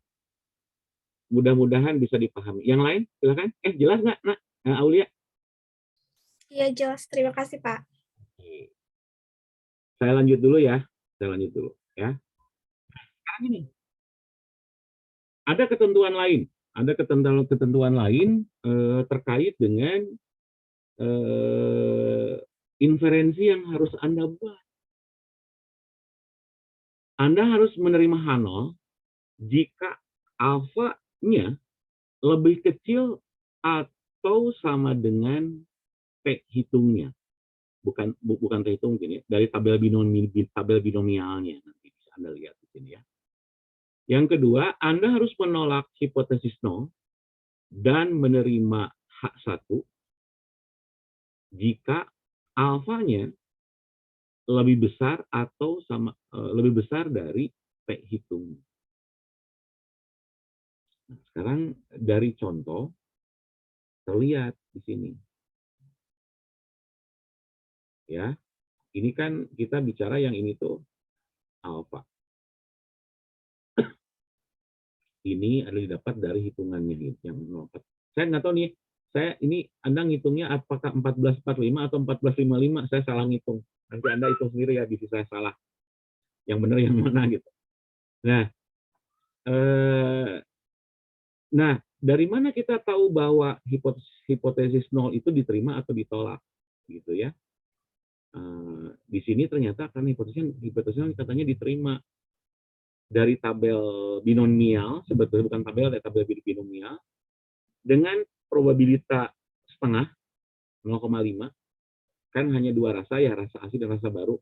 Mudah-mudahan bisa dipahami. Yang lain, silakan. Jelas nggak, Nak? Aulia? Iya, jelas. Terima kasih, Pak. Saya lanjut dulu ya. Saya lanjut dulu ya. Sekarang ini ada ketentuan lain. Ada ketentuan lain terkait dengan inferensi yang harus Anda buat. Anda harus menerima H0 jika alfanya lebih kecil atau sama dengan P hitungnya. Bukan T hitung mungkin ya, dari tabel binomialnya nanti bisa Anda lihat di sini ya. Yang kedua, Anda harus menolak hipotesis 0 dan menerima H1 jika alfanya lebih besar atau sama lebih besar dari P hitung. Nah, sekarang dari contoh terlihat di sini. Ya. Ini kan kita bicara yang ini tuh alfa. Ini ada didapat dari hitungannya yang 04. Saya nggak tahu nih, saya ini Anda ngitungnya apakah 1445 atau 1455, saya salah ngitung. Nanti Anda hitung sendiri ya, bisa saya salah. Yang benar yang mana gitu. Nah, dari mana kita tahu bahwa hipotesis 0 itu diterima atau ditolak? Gitu ya. Di sini ternyata kan hipotesisnya katanya diterima dari tabel binomial, sebetulnya bukan tabel, ada tabel binomial, dengan probabilitas setengah 0,5, kan hanya dua rasa ya, rasa asli dan rasa baru.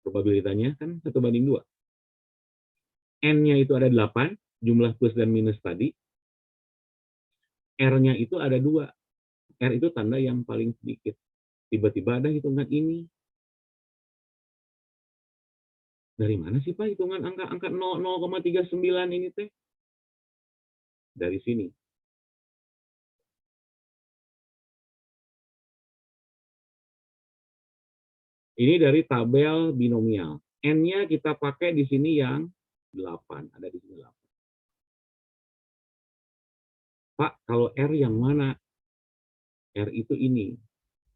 Probabilitasnya kan 1:2. N-nya itu ada 8, jumlah plus dan minus tadi. R-nya itu ada 2. R itu tanda yang paling sedikit. Tiba-tiba ada hitungan ini. Dari mana sih Pak hitungan angka 0,39 ini teh? Dari sini. Ini dari tabel binomial. N-nya kita pakai di sini yang 8. Ada di sini 8. Pak, kalau R yang mana? R itu ini.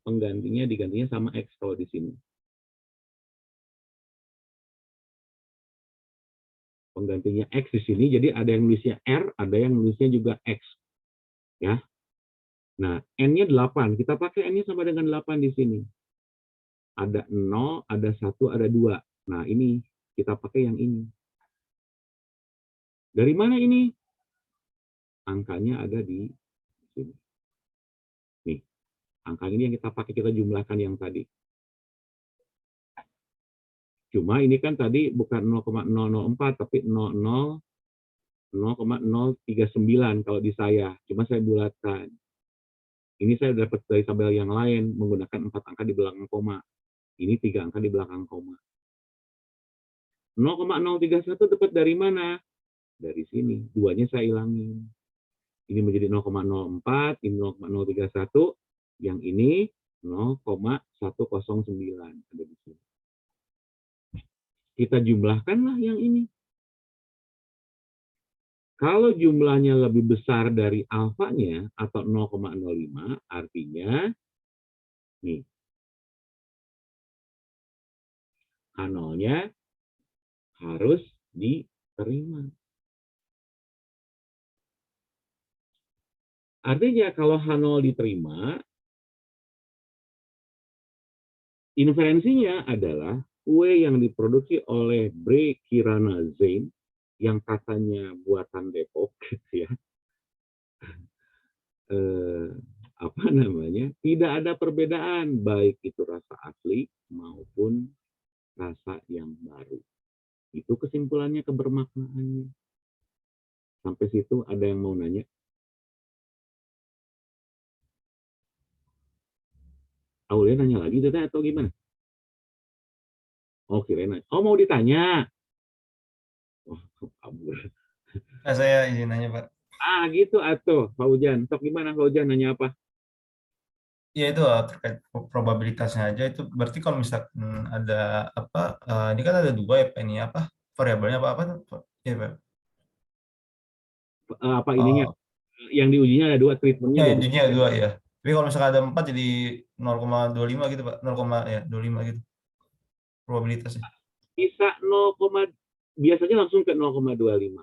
Penggantinya digantinya sama X kalau di sini. Penggantinya X di sini, jadi ada yang nulisnya R, ada yang nulisnya juga X. Ya. Nah, N-nya 8. Kita pakai N-nya sama dengan 8 di sini. Ada 0, ada 1, ada 2. Nah, ini kita pakai yang ini. Dari mana ini? Angkanya ada di sini. Nih, angka ini yang kita pakai, kita jumlahkan yang tadi. Cuma ini kan tadi bukan 0,004, tapi 0,039 kalau di saya. Cuma saya bulatkan. Ini saya dapat dari tabel yang lain, menggunakan 4 angka di belakang koma. Ini 3 angka di belakang koma. 0,031 dapat dari mana? Dari sini. Duanya saya hilangin. Ini menjadi 0,04, ini 0,031, yang ini 0,109. Ada di sini. Kita jumlahkanlah yang ini. Kalau jumlahnya lebih besar dari alfanya atau 0,05, artinya nih, H0-nya harus diterima. Artinya kalau H0 diterima, Inferensinya adalah kue yang diproduksi oleh Bre Kirana Zain yang katanya buatan Depok, gitu ya. Apa namanya? Tidak ada perbedaan baik itu rasa asli maupun rasa yang baru. Itu kesimpulannya, kebermaknaannya. Sampai situ ada yang mau nanya? Aulia nanya lagi Tete, atau gimana? Oh, kirain nanya. Oh, mau ditanya. Oh, kabur. Saya izin nanya, Pak. Gitu atuh, Pak Ujan. Sok gimana Pak Ujan, nanya apa? Ya itu terkait probabilitasnya aja itu berarti kalau misalkan ada apa ini kan ada dua ya Pak, ini apa variabelnya apa tuh? Ya, Pak. Apa ininya? Oh, Yang diujinya ada 2, treatmentnya ya ada 2. intinya dua ya. Tapi kalau misalkan ada 4 jadi 0,25 gitu Pak, 0,25 gitu probabilitasnya. Bisa 0, biasanya langsung ke 0,25.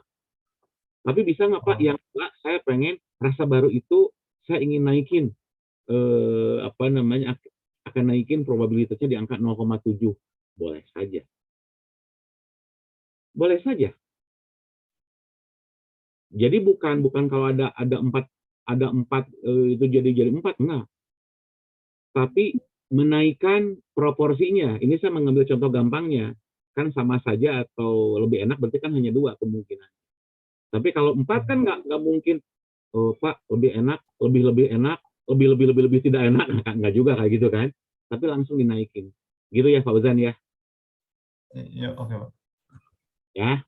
Tapi bisa nggak Pak, Oh. yang Pak, saya pengen rasa baru itu saya ingin naikin apa namanya, akan naikin probabilitasnya di angka 0,7. Boleh saja. Boleh saja. Jadi bukan kalau ada 4 itu jadi 4, enggak. Tapi menaikkan proporsinya. Ini saya mengambil contoh gampangnya. Kan sama saja atau lebih enak berarti kan hanya 2 kemungkinan. Tapi kalau 4 kan nggak mungkin, oh, Pak, lebih enak, lebih enak, lebih tidak enak. Nggak juga kayak gitu kan. Tapi langsung dinaikin. Gitu ya Pak Uzan ya. Ya, oke Pak. Ya.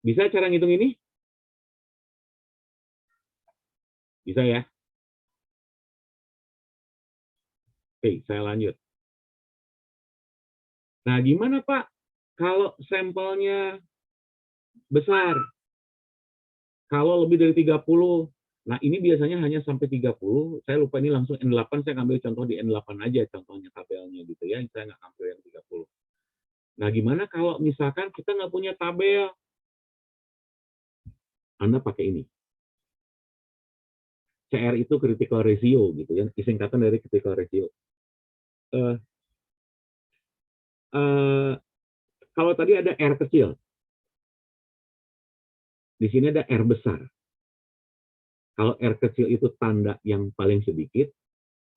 Bisa cara ngitung ini? Bisa ya? Oke, saya lanjut. Nah, gimana Pak kalau sampelnya besar? Kalau lebih dari 30, nah ini biasanya hanya sampai 30, saya lupa ini langsung N8, saya ngambil contoh di N8 aja contohnya tabelnya gitu ya, saya nggak ambil yang 30. Nah, gimana kalau misalkan kita nggak punya tabel? Anda pakai ini. CR itu critical ratio gitu ya, singkatan dari critical ratio. Kalau tadi ada R kecil, di sini ada R besar. Kalau R kecil itu tanda yang paling sedikit,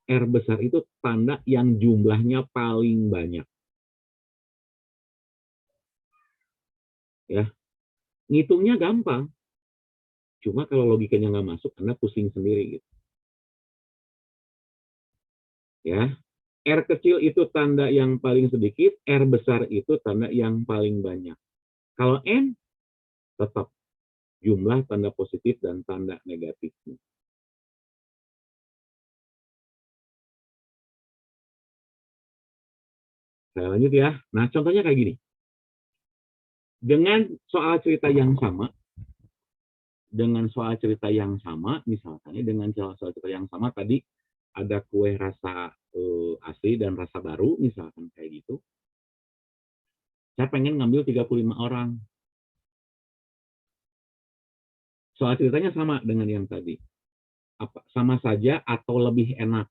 R besar itu tanda yang jumlahnya paling banyak. Ya, ngitungnya gampang. Cuma kalau logikanya nggak masuk, Anda pusing sendiri gitu. Ya, R kecil itu tanda yang paling sedikit, R besar itu tanda yang paling banyak. Kalau N, tetap jumlah tanda positif dan tanda negatifnya. Saya lanjut ya. Nah, contohnya kayak gini. Dengan soal cerita yang sama, misalnya dengan soal cerita yang sama tadi ada kue rasa asli dan rasa baru, misalkan kayak gitu. Saya pengen ngambil 35 orang. Soal ceritanya sama dengan yang tadi. Sama saja atau lebih enak.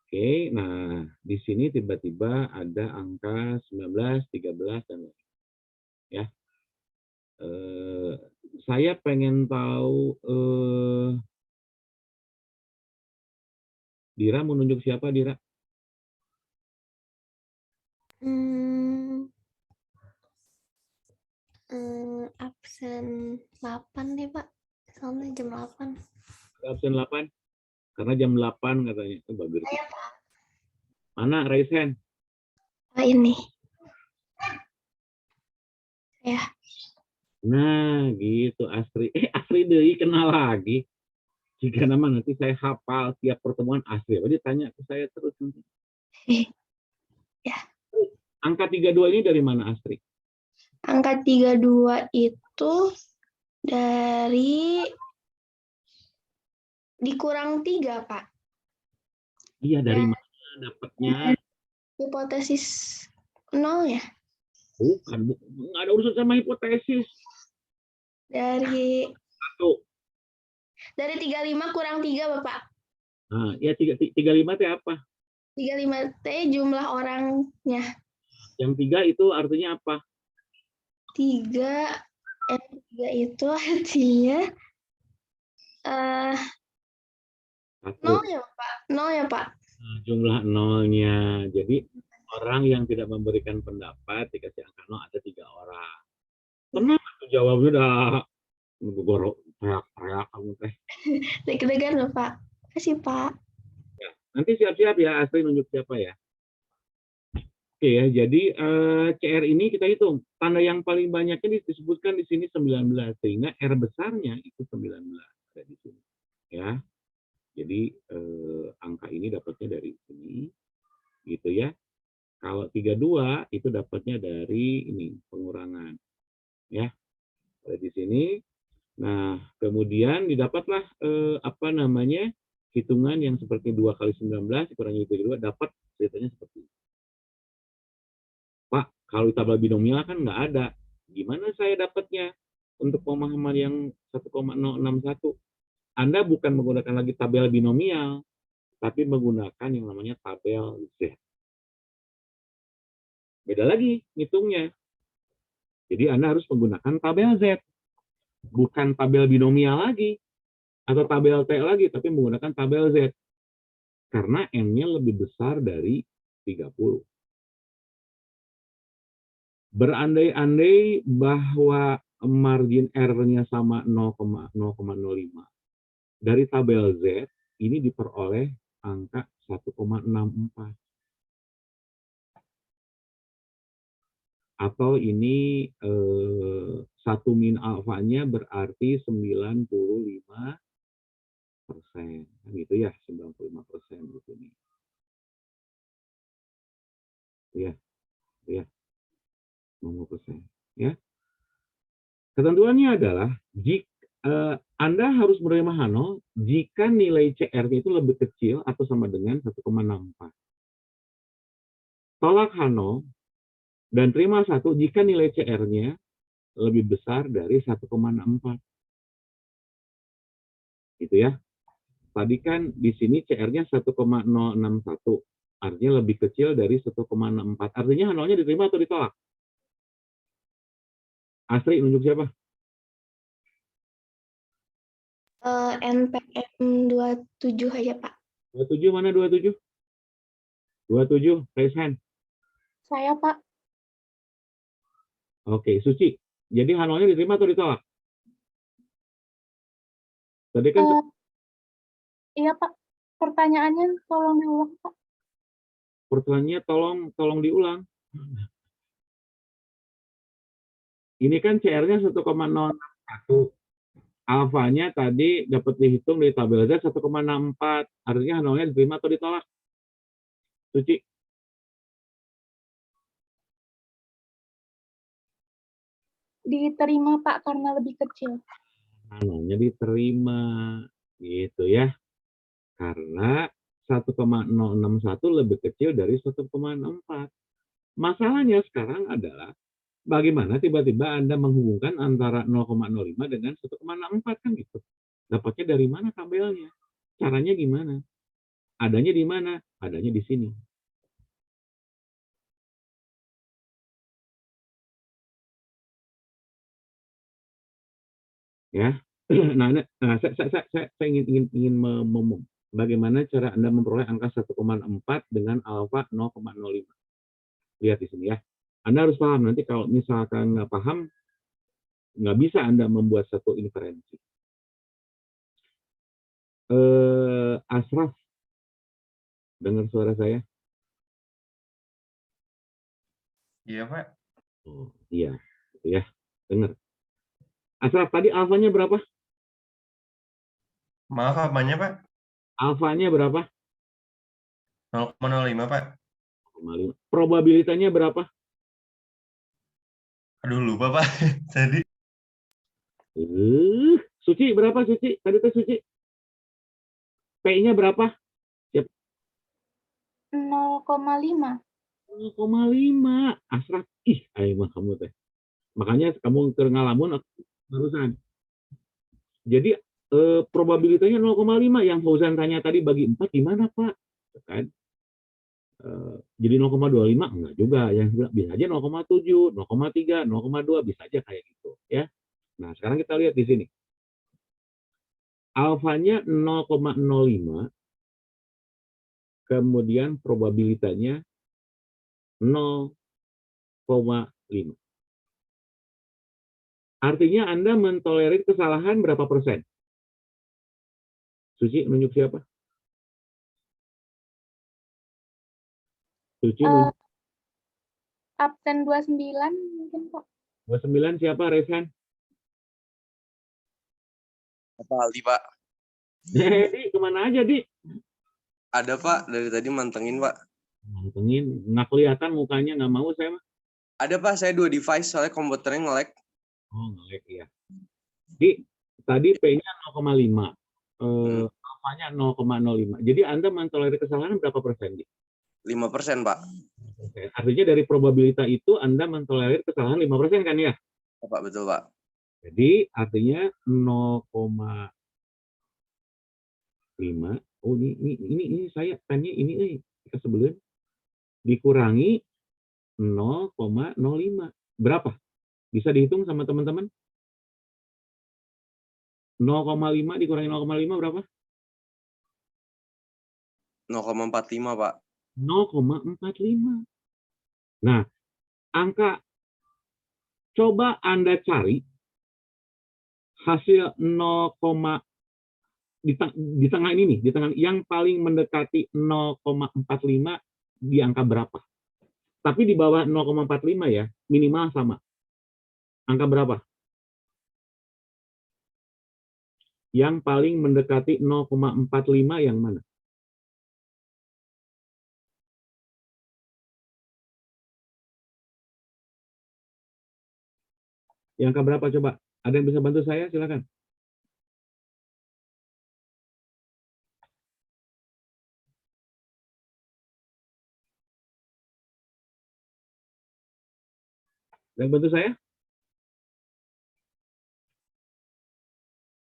Oke, nah di sini tiba-tiba ada angka 19, 13, dan ya. Saya pengen tahu, Dira mau nunjuk siapa, Dira? Absen 8 deh Pak. Soalnya jam 8. Absen 8? Karena jam 8 katanya. Itu bagus. Saya Pak. Mana raise hand? Ini. Ya. Nah, gitu Astri. Astri deui kenal lagi. Jika nama nanti saya hafal tiap pertemuan Astri. Dia tanya ke saya terus nanti. Ya. Angka 32 ini dari mana Astri? Angka 32 itu dari dikurang 3, Pak. Iya, dari mana dapatnya? Hipotesis 0 ya? Bukan, nggak ada urusan sama hipotesis. Dari 1. Dari 35 kurang 3, Bapak. Nah, ya 35 teh apa? 35T jumlah orangnya. Yang 3 itu artinya apa? 3 itu artinya eh 1. 0 ya Pak. 0 ya Pak. Nah, jumlah nolnya. Jadi orang yang tidak memberikan pendapat dikasih angka 0 ada 3 orang. Tenang tuh jawabnya udah gorok teriak-teriak kamu teh. Deg-degan loh Pak. Kasih Pak. Nanti siap-siap ya, Astri nunjuk siapa ya. Oke ya, jadi CR ini kita hitung. Tanda yang paling banyaknya disebutkan di sini 19, sehingga R besarnya itu 19 ada di sini. Ya. Jadi angka ini dapatnya dari sini, gitu ya. Kalau 32 itu dapatnya dari ini pengurangan, ya. Ada di sini. Nah, kemudian didapatlah apa namanya hitungan yang seperti 2 kali 19 dikurangi 32 dapat ceritanya seperti ini. Pak, kalau tabel binomial kan nggak ada. Gimana saya dapatnya untuk pemahaman yang 1,061? Anda bukan menggunakan lagi tabel binomial, tapi menggunakan yang namanya tabel Z. Beda lagi ngitungnya. Jadi Anda harus menggunakan tabel Z. Bukan tabel binomial lagi, atau tabel T lagi, tapi menggunakan tabel Z. Karena N-nya lebih besar dari 30. Berandai-andai bahwa margin error-nya sama 0,05. Dari tabel Z, ini diperoleh angka 1,64. Atau ini 1 min alfanya berarti 95%. Gitu ya, 95% gitu nih. Ya, ya. 90%. Ya. Ketentuannya adalah jika Anda harus menerima H0 jika nilai CR-nya itu lebih kecil atau sama dengan 1,64. Tolak H0 dan terima 1 jika nilai CR-nya lebih besar dari 1,64. Gitu ya. Tadi kan di sini CR-nya 1,061. Artinya lebih kecil dari 1,64. Artinya H0-nya diterima atau ditolak? Astri, nunjuk siapa? NPM 27 aja Pak. 27 mana 27? 27, raise hand. Saya Pak. Oke, Suci. Jadi H0-nya diterima atau ditolak? Tadi kan Iya Pak. Pertanyaannya tolong diulang Pak. pertanyaannya tolong diulang. Ini kan CR-nya 1,01. Alfanya tadi dapat dihitung dari tabel Z 1,64. Artinya H0-nya diterima atau ditolak? Suci. Diterima Pak karena lebih kecil. H0-nya diterima. Gitu ya. Karena 1,061 lebih kecil dari 1,64. Masalahnya sekarang adalah bagaimana tiba-tiba Anda menghubungkan antara 0,05 dengan 1,64 kan gitu. Dapatnya dari mana tabelnya? Caranya gimana? Adanya di mana? Adanya di sini. Ya. Nah, saya ingin bagaimana cara Anda memperoleh angka 1,4 dengan alfa 0,05. Lihat di sini ya. Anda harus paham, nanti kalau misalkan nggak paham, nggak bisa Anda membuat satu inferensi. Asraf, dengar suara saya? Iya, Pak. Oh, iya, ya, dengar. Asraf, tadi alfanya berapa? Maaf, apanya, Pak? Alfanya berapa? 0,05, Pak. 0,5. Probabilitasnya berapa? Aduh, lupa, Pak. Jadi Suci, berapa Suci? Tadi tuh Suci. P-nya berapa? 0,5. 0,5. Asraf, ayo mah kamu teh. Makanya kamu ngalamun barusan. Jadi probabilitasnya 0,5 yang Fauzan tanya tadi bagi 4 gimana Pak? Kan? Jadi 0,25 enggak juga, yang bisa aja 0,7, 0,3, 0,2 bisa aja kayak gitu ya. Nah, sekarang kita lihat di sini. Alfanya 0,05, kemudian probabilitasnya 0,5. Artinya Anda mentolerir kesalahan berapa persen? Suci, nunjuk siapa? Suci, nunjuk. Absen 29 mungkin Pak. 29 siapa, Resan? Pak Aldi, Pak. Di, kemana aja, Di? Ada, Pak. Dari tadi mantengin, Pak. Mantengin. Nggak kelihatan mukanya, nggak mau saya, mah. Ada, Pak. Saya 2 device, soalnya komputernya nge-lag. Oh, nge-lag, ya. Di, tadi P-nya 0,5. Alfanya 0,05. Jadi Anda mentolerir kesalahan berapa persen, Di? 5%, Pak. Artinya dari probabilitas itu Anda mentolerir kesalahan 5% kan ya? Pak, betul, Pak. Jadi artinya 0,5. Oh, ini saya tanya ini kita sebelum dikurangi 0,05. Berapa? Bisa dihitung sama teman-teman? 0,5 dikurangi 0,5 berapa? 0,45, Pak. 0,45. Nah, angka coba Anda cari hasil 0, di tengah ini nih, di tengah yang paling mendekati 0,45 di angka berapa? Tapi di bawah 0,45 ya, minimal sama. Angka berapa? Yang paling mendekati 0,45 yang mana? Yang angka berapa coba? Ada yang bisa bantu saya? Silakan. Yang bantu saya?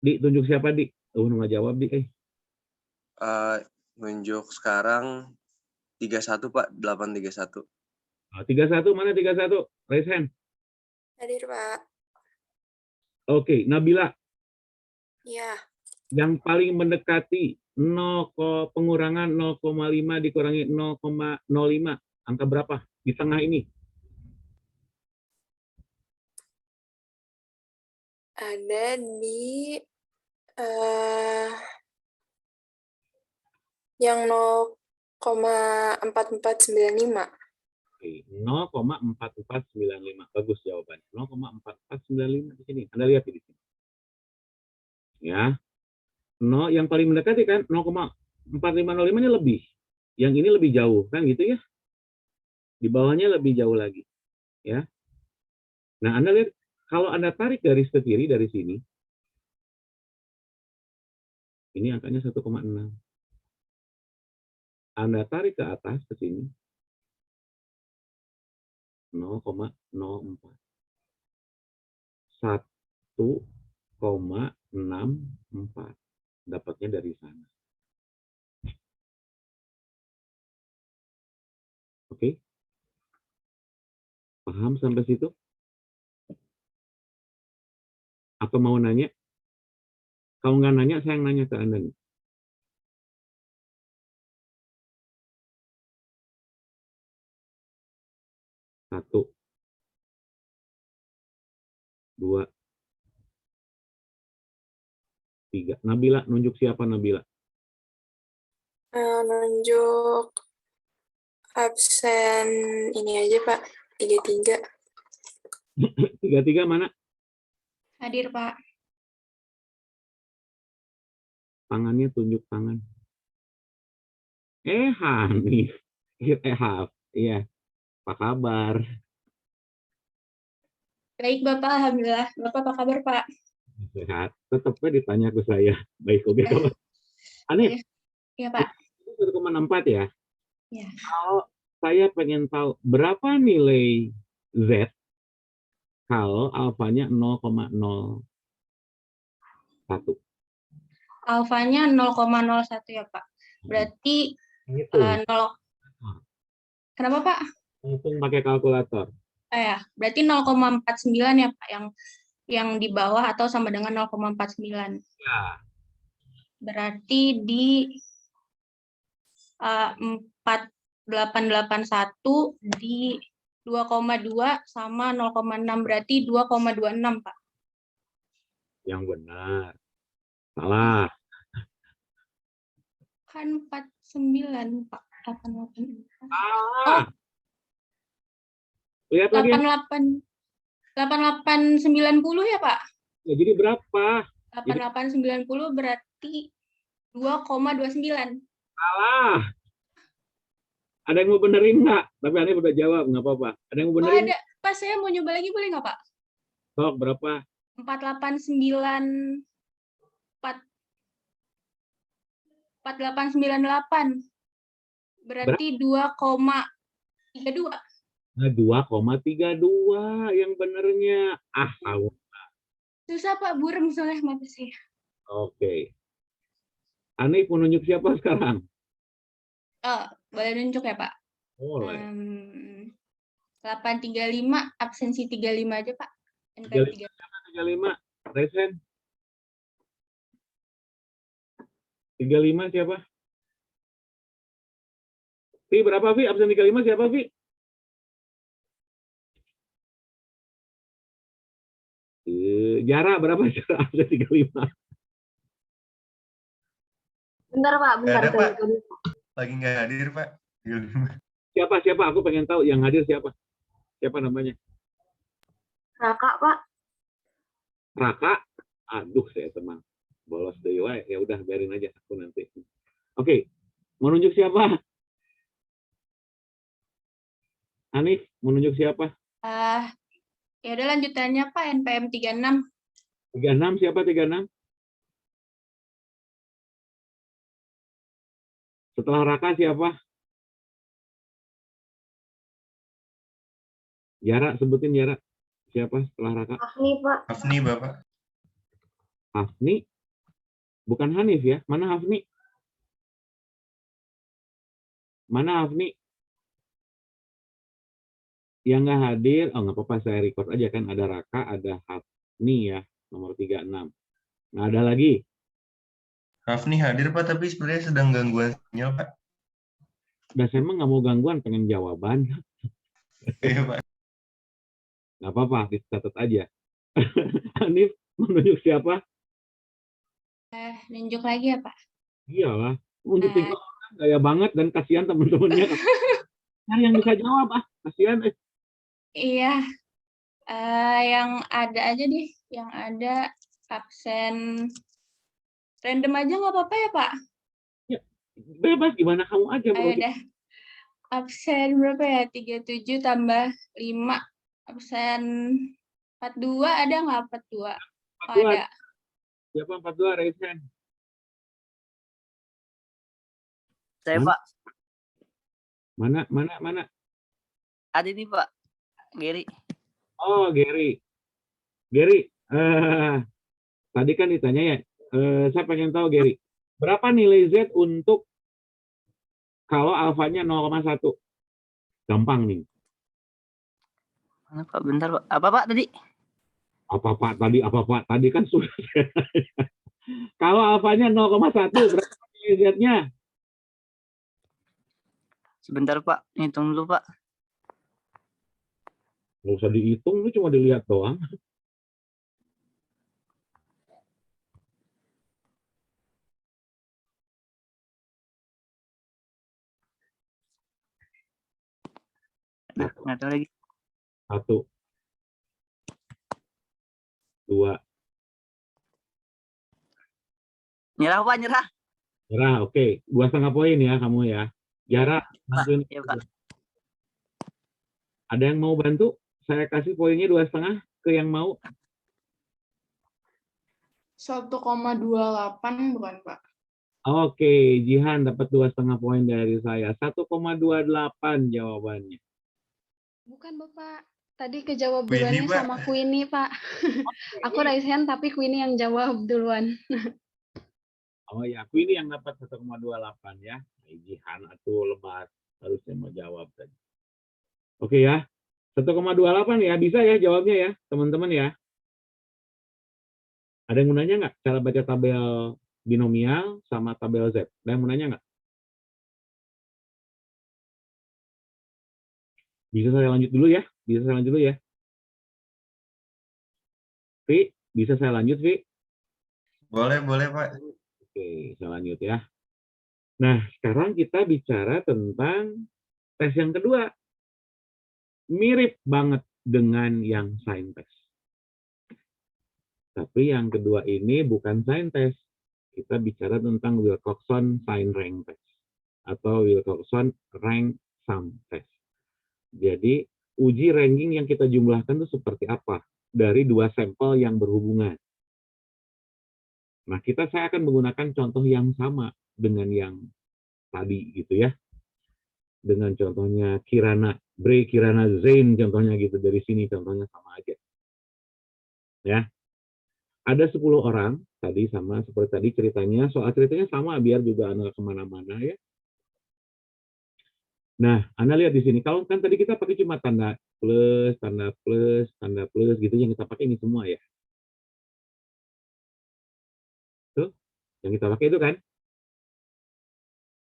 Di, tunjuk siapa, Di? Nggak jawab, Di. Nunjuk sekarang 31, Pak. 831. 31, mana 31? Raise hand. Hadir Pak. Oke, Nabila. Ya. Yang paling mendekati pengurangan 0,5 dikurangi 0,05. Angka berapa? Di tengah ini. Ada di yang 0,4495. Oke, 0,4495. Bagus jawabannya. 0,4495 di sini. Anda lihat di sini. Ya. Yang paling mendekati kan 0,4505-nya lebih. Yang ini lebih jauh kan gitu ya. Di bawahnya lebih jauh lagi. Ya. Nah, Anda lihat kalau Anda tarik garis ke kiri dari sini, ini angkanya 1,6. Anda tarik ke atas ke sini, 0,04. 1,64. Dapatnya dari sana. Oke? Paham sampai situ? Atau mau nanya? Kalau nggak nanya, saya yang nanya ke Anda nih. Satu. 2. 3. Nabila, nunjuk siapa Nabila? Nunjuk absen ini aja Pak, 33. 33 mana? Hadir Pak. Tangannya tunjuk tangan. Hanif. Haf. Iya. Apa kabar? Baik Bapak, Alhamdulillah. Bapak apa kabar Pak? Sehat. Tetapnya ditanya ke saya. Baik, oke. Aneh. Iya Pak. 1,64 ya? Iya. Kalau saya pengen tahu berapa nilai Z kalau alfanya 0,01. alfanya 0,01 ya, Pak. Berarti Hitung. 0. Kenapa, Pak? Hitung pakai kalkulator. Ya, berarti 0,49 ya, Pak, yang di bawah atau sama dengan 0,49. Ya. Berarti di 4881 di 2,2 sama 0,6 berarti 2,26, Pak. Yang benar. Salah. Kan 49, Pak. 88. Salah. Lihat lagi. 8890 ya, Pak? Ya, jadi berapa? 8890 berarti 2,29. Salah. Ada yang mau benerin nggak? Tapi Hanif udah jawab, nggak apa-apa. Ada yang mau Oh, benerin? ada. Pak, saya mau nyoba lagi boleh nggak, Pak? Sok, berapa? 4898. Berarti 2,32. Nah, 2,32 yang benernya. Tahu. Susah, Pak, burem soalnya mata saya. Oke. Hanif mau nunjuk siapa sekarang? Oh, boleh nunjuk ya, Pak? Boleh. 835, absensi 35 aja, Pak. 35. Resen. 35 siapa? Vi, berapa Vi? Absen 35 siapa Vi? Jara berapa Jara absen 35? Bentar Pak, bentar. Nggak ada, Pak. Lagi nggak hadir, Pak. 35. Siapa? Aku pengen tahu yang hadir siapa? Siapa namanya? Raka, Pak. Raka? Aduh, saya tenang. Bolos deh, ya udah biarin aja aku nanti. Oke. Mau nunjuk siapa? Hanif, mau nunjuk siapa? Ya udah lanjutannya, Pak, NPM 36. 36 siapa 36? Setelah Raka siapa? Jara, sebutin Jara. Siapa setelah Raka? Afni, Pak. Afni, Bapak. Hafni? Bukan Hanif ya? Mana Hafni? Mana Hafni? Yang nggak hadir, nggak apa-apa, saya record aja kan. Ada Raka, ada Hafni ya, nomor 36. Nggak ada lagi? Rafni hadir, Pak, tapi sebenarnya sedang gangguan sinyal, Pak. Udah, saya emang nggak mau gangguan, pengen jawaban. Iya, Pak. Nggak apa-apa, dicatat aja. Hanif, menunjuk siapa? Nunjuk lagi ya, Pak? Iyalah, untuk 3 orang gaya banget dan kasihan teman-temannya. Nah, yang bisa jawab, kasihan. Iya, yang ada aja deh, yang ada absen random aja nggak apa-apa ya, Pak? Ya, bebas, gimana kamu aja. Udah. Absen berapa ya? 37 tambah 5. Absen 42 ada nggak 42? Oh, ada. Siapa 42, Resen? Saya, Pak. Mana? Ada nih, Pak. Gary. Oh, Gary. Gary, tadi kan ditanya ya, saya pengen tahu Gary, berapa nilai Z untuk kalau alfanya 0,1? Gampang nih. Mana, Pak? Bentar, Pak. Apa, Pak, tadi? Apa Pak? Tadi kan sudah. Kalau alfanya 0,1, berapa nilai Z-nya? Sebentar, Pak. Hitung dulu, Pak. Nggak usah dihitung, lu cuma dilihat doang. Nggak tahu lagi. 1, 2. Nyerah, Pak, nyerah. Nyerah, oke. 2,5 poin ya kamu ya. Jara, bantuin. Ya, Pak. Ada yang mau bantu? Saya kasih poinnya 2,5 ke yang mau. 1,28 bukan, Pak? Oke, Jihan dapat 2,5 poin dari saya. 1,28 jawabannya. Bukan, Bapak. Tadi kejawab Queenie, duluannya Pak. sama Queenie, Pak. Aku raise hand tapi Queenie yang jawab duluan. Oh ya, aku ini yang dapat 1,28 ya. Jihan atau lebat harusnya mau jawab tadi. Oke ya, 1,28 ya, bisa ya jawabnya ya, teman-teman ya. Ada yang mau nanya nggak cara baca tabel binomial sama tabel Z? Ada yang mau nanya nggak? Bisa saya lanjut dulu ya? Bisa saya lanjut dulu ya? Vi, bisa saya lanjut, Vi? Boleh, Pak. Oke, saya lanjut ya. Nah, sekarang kita bicara tentang tes yang kedua. Mirip banget dengan yang sign test. Tapi yang kedua ini bukan sign test. Kita bicara tentang Wilcoxon sign rank test. Atau Wilcoxon rank sum test. Jadi, uji ranking yang kita jumlahkan itu seperti apa? Dari dua sampel yang berhubungan. Nah, saya akan menggunakan contoh yang sama dengan yang tadi gitu ya. Dengan contohnya Kirana, Kirana Zain contohnya gitu. Dari sini contohnya sama aja. Ya. Ada 10 orang, tadi sama seperti tadi ceritanya, soal ceritanya sama biar juga Anda kemana-mana ya. Nah, Anda lihat di sini, kalau kan tadi kita pakai cuma tanda plus, gitu, yang kita pakai ini semua ya. Tuh, yang kita pakai itu kan.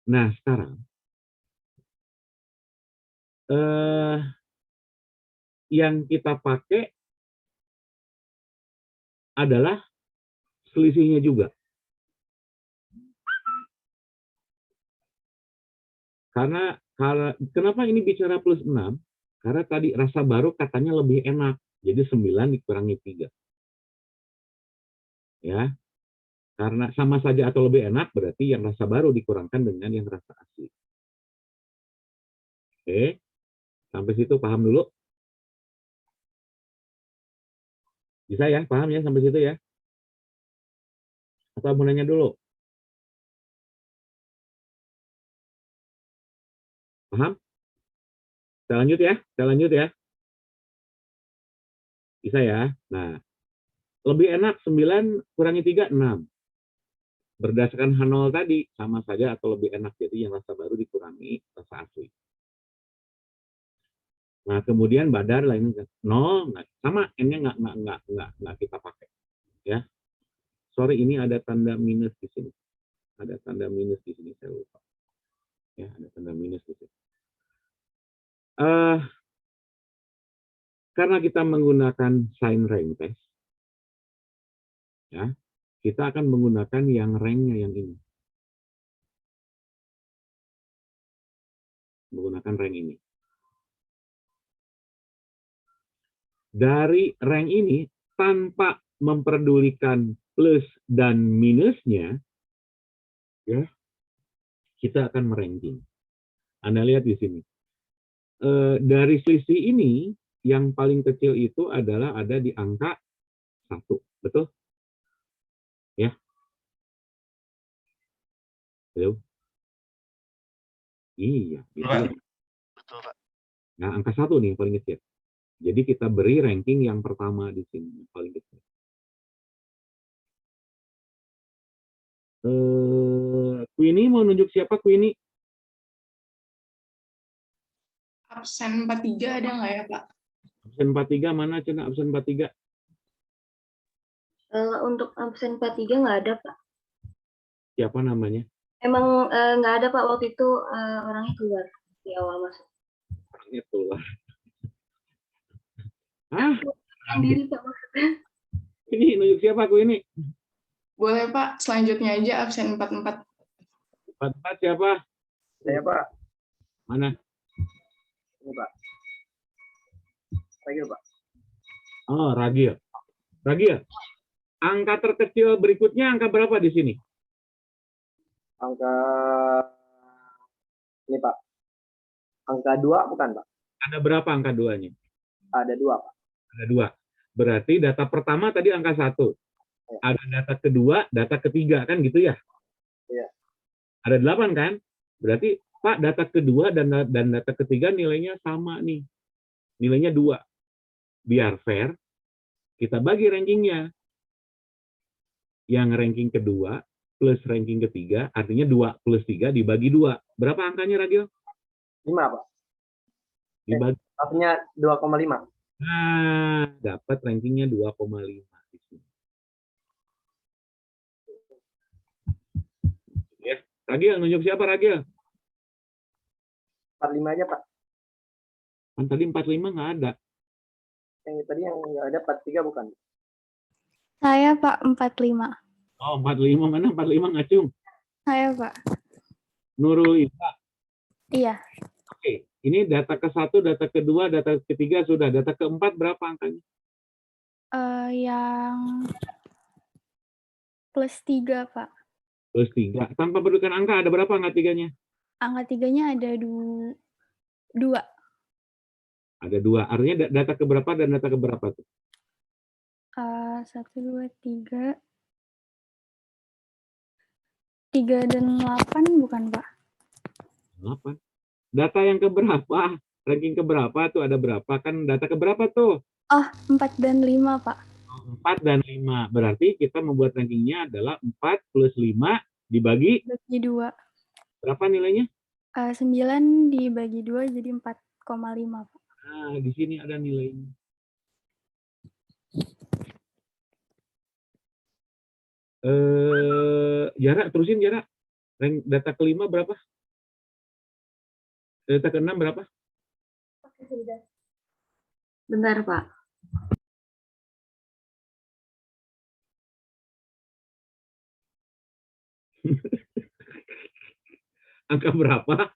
Nah, sekarang, yang kita pakai adalah selisihnya juga. Karena kenapa ini bicara plus 6? Karena tadi rasa baru katanya lebih enak. Jadi 9 dikurangi 3. Ya. Karena sama saja atau lebih enak, berarti yang rasa baru dikurangkan dengan yang rasa asli. Oke. Sampai situ paham dulu? Bisa ya? Paham ya sampai situ ya? Atau mau nanya dulu? Paham? Saya lanjut ya? Saya lanjut ya? Bisa ya? Nah, lebih enak 9 kurangi 3, 6. Berdasarkan H0 tadi, sama saja atau lebih enak. Jadi yang rasa baru dikurangi rasa asli. Nah, kemudian badar lainnya 0, sama N-nya nggak kita pakai. Ya. Sorry, ini ada tanda minus di sini. Ada tanda minus di sini, saya lupa. Ya, ada tanda minus di sini. Karena kita menggunakan sign rank test, ya, kita akan menggunakan yang rank-nya yang ini. Menggunakan rank ini. Dari rank ini, tanpa memperdulikan plus dan minusnya, ya, kita akan meranking. Anda lihat di sini. Dari selisih ini, yang paling kecil itu adalah ada di angka 1. Betul? Ya. Halo? Iya. Betul, Pak. Nah, angka 1 nih yang paling kecil. Jadi kita beri ranking yang pertama di sini, yang paling kecil. Queenie mau nunjuk siapa, Queenie? Absen 43 ada nggak ya, Pak? Absen 43 mana, Cina? Absen 43? Untuk absen 43 nggak ada, Pak. Siapa namanya? Emang nggak ada, Pak. Waktu itu orangnya keluar di awal masuk. Orangnya keluar. Hah? Sendiri, Pak, maksudnya. Ini nunjuk siapa, Queenie? Boleh, Pak. Selanjutnya aja absen 44. 44 siapa? Saya, Pak. Mana? Ini, Pak. Ragil, Pak. Oh, Ragil. Ragil. Angka terkecil berikutnya angka berapa di sini? Angka ini, Pak. Angka 2 bukan, Pak? Ada berapa angka 2-nya? Ada 2, Pak. Ada 2. Berarti data pertama tadi angka 1. Ya. Ada data kedua, data ketiga, kan gitu ya? Iya. Ada 8 kan? Berarti, Pak, data kedua dan data ketiga nilainya sama nih. Nilainya 2. Biar fair, kita bagi rankingnya. Yang ranking kedua plus ranking ketiga, artinya 2 plus 3 dibagi 2. Berapa angkanya, Ragil? 5, Pak. Dibagi. Artinya 2,5. Nah, dapat rankingnya 2,5 di sini. Ya, Ragil, nunjuk siapa, Ragil? 45 aja, Pak. Kan tadi 45 nggak ada. Yang tadi yang nggak ada 43 bukan? Saya Pak 45. Oh, 45 mana? 45 ngacung. Saya Pak. Nurul Iza. Iya. Oke, ini data ke-1, data kedua, data ketiga sudah. Data keempat berapa angkanya? Yang plus 3 Pak. Plus 3. Tanpa berikan angka, ada berapa angka tiganya? Angka 3-nya ada 2. Ada 2. Artinya data keberapa dan data keberapa tuh? 1, 2, 3. 3 dan 8 bukan Pak? 8. Data yang keberapa? Ranking keberapa tuh? Ada berapa? Kan data keberapa tuh? Oh, 4 dan 5 Pak. 4 dan 5. Berarti kita membuat rankingnya adalah 4 plus 5 dibagi? Bagi 2. Berapa nilainya? 9 dibagi 2 jadi 4,5 Pak. Nah, di sini ada nilainya. Jarak, terusin jarak. Data kelima berapa? Data keenam berapa? Bentar, Pak. Angka berapa?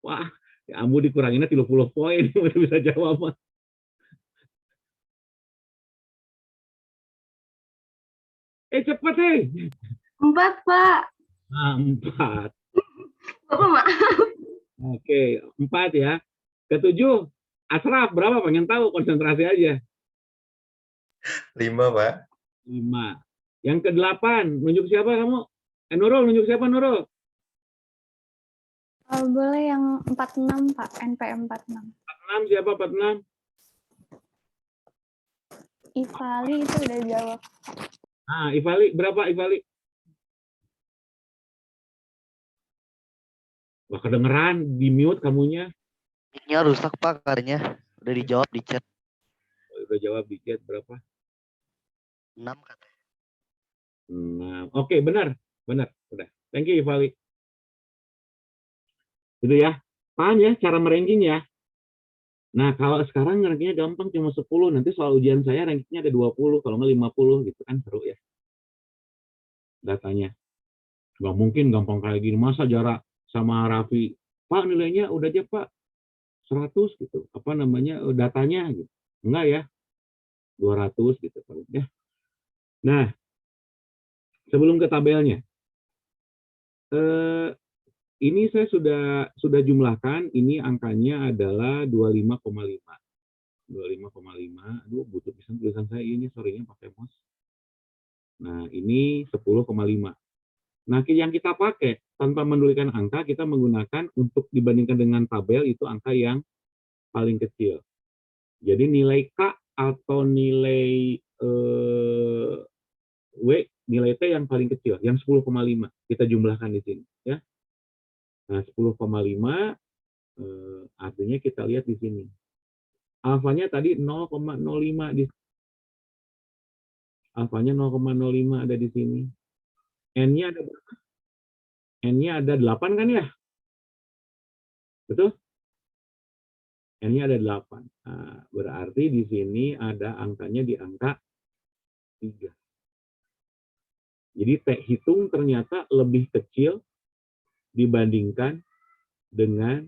Wah, ya ampun dikuranginnya 30 poin. Udah bisa jawab, Mas. Cepet, 4, Pak. Nah, 4. Bapak maaf. Oke, 4 ya. Ketujuh, Asraf berapa? Pengen tahu, konsentrasi aja. 5, Pak. 5. Yang ke-8, nunjuk siapa kamu? Nurul, nunjuk siapa Nurul? Boleh yang 46 Pak, NPM 46. 46 siapa 46? Ivali itu udah jawab. Ah, Ivali, berapa Ivali? Wah, kedengeran, di-mute kamunya. Mic-nya rusak Pak katanya. Udah dijawab di chat. Udah jawab di chat berapa? 6 katanya. 6. Oke, benar. Benar. Udah. Thank you, Ivali. Itu ya. Paham ya cara meranking ya? Nah, kalau sekarang rankingnya gampang cuma 10. Nanti soal ujian saya rankingnya ada 20. Kalau nggak 50 gitu kan. Seru ya. Datanya. Nggak mungkin gampang kayak gini. Masa jarak sama Raffi, Pak nilainya udah aja Pak 100 gitu. Apa namanya datanya gitu. Enggak ya. 200 gitu ya. Nah, sebelum ke tabelnya. Ini saya sudah jumlahkan, ini angkanya adalah 25,5. 25,5. Aduh, butuh pisan tulisan saya ini, sorry-nya pakai mouse. Nah, ini 10,5. Nah, yang kita pakai tanpa menuliskan angka, kita menggunakan untuk dibandingkan dengan tabel itu angka yang paling kecil. Jadi nilai K atau nilai W, nilai T yang paling kecil, yang 10,5 kita jumlahkan di sini, ya. Nah, 10,5 artinya kita lihat di sini. Alfanya tadi 0,05 di alfanya 0,05 ada di sini. N-nya ada berapa? N-nya ada 8 kan ya? Betul? N-nya ada 8. Nah, berarti di sini ada angkanya di angka 3. Jadi T hitung ternyata lebih kecil dibandingkan dengan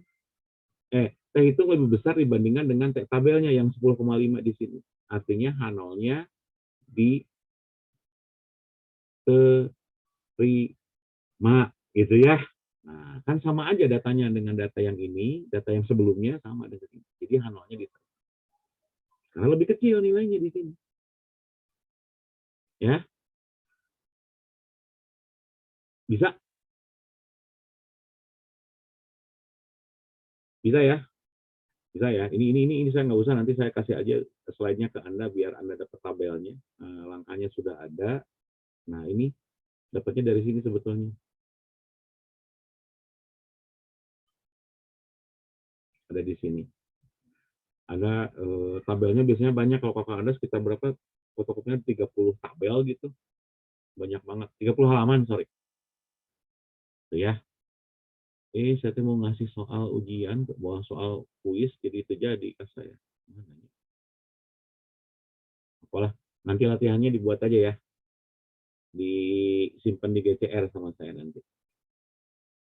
T hitung lebih besar dibandingkan dengan T tabelnya yang 10,5 di sini. Artinya H0-nya diterima gitu ya. Nah, kan sama aja datanya dengan data yang ini, data yang sebelumnya sama dengan ini. Jadi H0-nya diterima. Karena lebih kecil nilainya di sini. Ya. Bisa? Bisa ya? Bisa ya, ini saya nggak usah, nanti saya kasih aja slide-nya ke Anda biar Anda dapat tabelnya. Langkahnya sudah ada. Nah, ini dapatnya dari sini sebetulnya. Ada di sini. Ada tabelnya biasanya banyak. Kalau kakak Anda sekitar berapa? Fotokopinya 30 tabel gitu. Banyak banget. 30 halaman, sorry. Tuh ya. Saya mau ngasih soal ujian, bawa soal kuis, jadi itu jadi ke saya. Apalah, nanti latihannya dibuat aja ya. Disimpan di GCR sama saya nanti.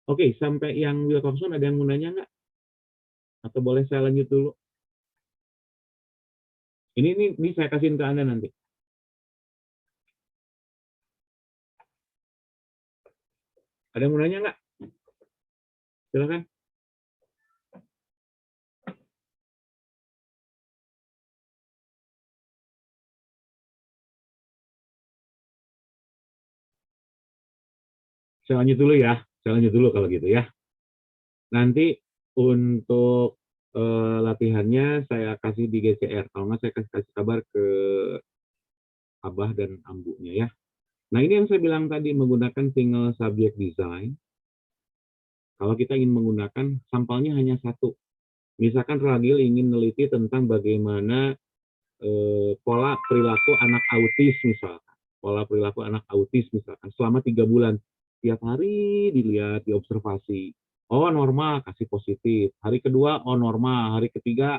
Oke, sampai yang Wilcoxon ada yang mau nanya nggak? Atau boleh saya lanjut dulu? Ini saya kasihin ke Anda nanti. Ada yang mau nanya nggak? Silakan. Saya lanjut dulu ya. Saya lanjut dulu kalau gitu ya. Nanti untuk latihannya saya kasih di GCR. Kalau nggak saya kasih kabar ke Abah dan Ambunya ya. Nah ini yang saya bilang tadi menggunakan single subject design. Kalau kita ingin menggunakan sampelnya hanya satu. Misalkan Ragil ingin meneliti tentang bagaimana pola perilaku anak autis misalkan. Pola perilaku anak autis misalkan selama 3 bulan. Tiap hari dilihat, diobservasi. Oh normal, kasih positif. Hari kedua, oh normal. Hari ketiga,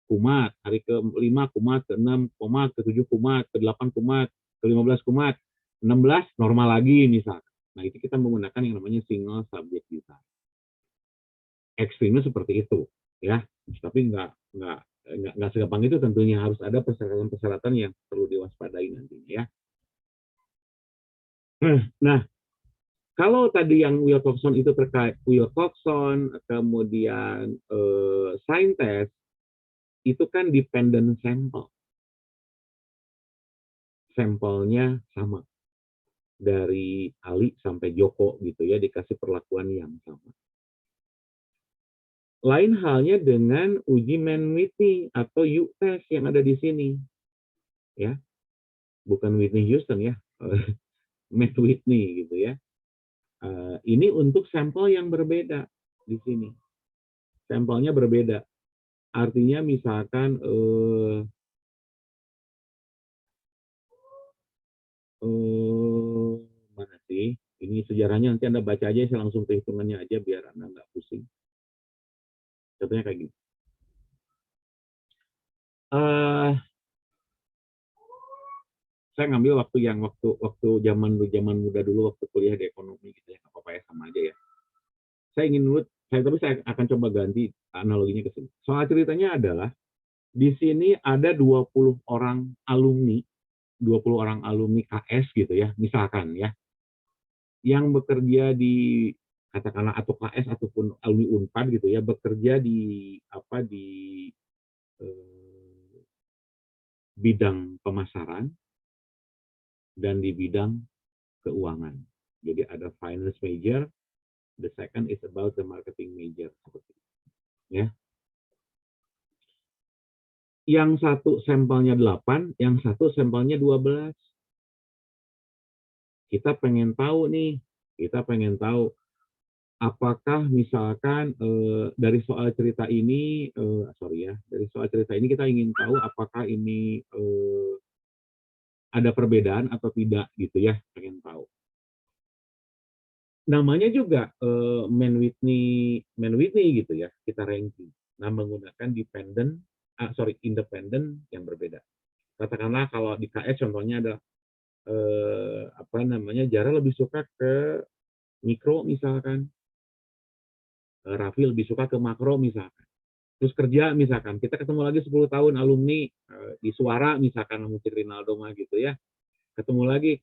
kumat. Hari ke-5 kumat, ke-6 kumat, ke-7 kumat, ke-8 kumat, ke-15 kumat. 16 normal lagi misalkan. Nah itu kita menggunakan yang namanya single subject design. Ekstrimnya seperti itu, ya. Tapi nggak segampang itu tentunya, harus ada persyaratan-persyaratan yang perlu diwaspadai nantinya, ya. Nah, kalau tadi yang Wilcoxon itu terkait Wilcoxon, kemudian sign test, itu kan dependent sample. Sampelnya sama. Dari Ali sampai Joko gitu ya, dikasih perlakuan yang sama. Lain halnya dengan uji Mann-Whitney atau U-test yang ada di sini. Ya. Bukan Whitney Houston ya. Mann-Whitney gitu ya. Ini untuk sampel yang berbeda di sini. Sampelnya berbeda. Artinya misalkan mana sih? Ini sejarahnya nanti Anda baca aja, saya langsung perhitungannya aja biar Anda nggak pusing. Contohnya kayak gini. Saya ngambil waktu zaman muda dulu, waktu kuliah di ekonomi gitu ya, nggak apa-apa ya, sama aja ya. Tapi saya akan coba ganti analoginya ke sini. Soal ceritanya adalah di sini ada 20 orang alumni KS gitu ya, misalkan ya, yang bekerja di katakanlah atau KS ataupun alumni Unpad gitu ya, bekerja di bidang pemasaran dan di bidang keuangan. Jadi ada finance major, the second is about the marketing major seperti itu. Ya. Yang satu sampelnya 8, yang satu sampelnya 12. Kita pengen tahu apakah misalkan dari soal cerita ini, dari soal cerita ini kita ingin tahu apakah ini ada perbedaan atau tidak gitu ya, pengen tahu. Namanya juga Mann-Whitney gitu ya, kita ranking. Nah, menggunakan independent yang berbeda. Katakanlah kalau di KS contohnya ada Jara lebih suka ke mikro misalkan, Raffi lebih suka ke makro misalkan. Terus kerja misalkan, kita ketemu lagi 10 tahun alumni di Suara misalkan, Musik Rinaldo mah gitu ya. Ketemu lagi,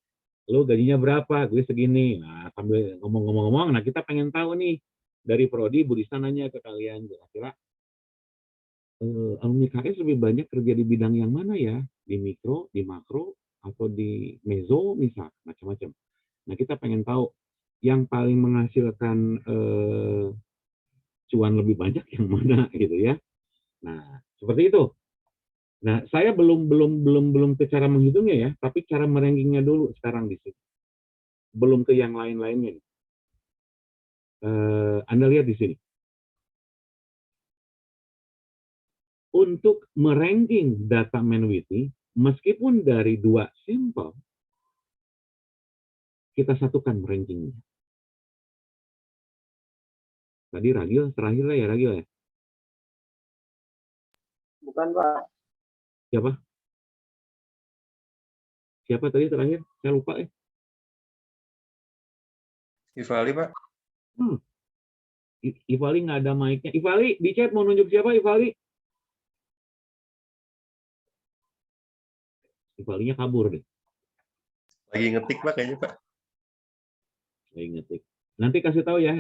lo gajinya berapa? Gue segini. Nah, sambil ngomong-ngomong, nah kita pengen tahu nih, dari Prodi, Bu Rista nanya ke kalian, kira-kira alumni KS lebih banyak kerja di bidang yang mana ya? Di mikro, di makro, atau di mezo misalkan, macam-macam. Nah, kita pengen tahu yang paling menghasilkan cuan lebih banyak yang mana gitu ya. Nah, seperti itu. Nah, saya belum ke cara menghitungnya ya, tapi cara merankingnya dulu sekarang di sini. Belum ke yang lain-lainnya. Anda lihat di sini. Untuk meranking data Manwithy, meskipun dari 2 sampel, kita satukan rankingnya. Tadi Ragil, terakhir lah ya Ragil ya? Bukan, Pak. Siapa? Siapa tadi terakhir? Saya lupa ya. Ivali, Pak. Ivali nggak ada mic-nya. Ivali, di chat mau nunjuk siapa Ivali? Ivalinya kabur deh. Lagi ngetik, Pak, kayaknya, Pak. Lagi ngetik. Nanti kasih tahu ya.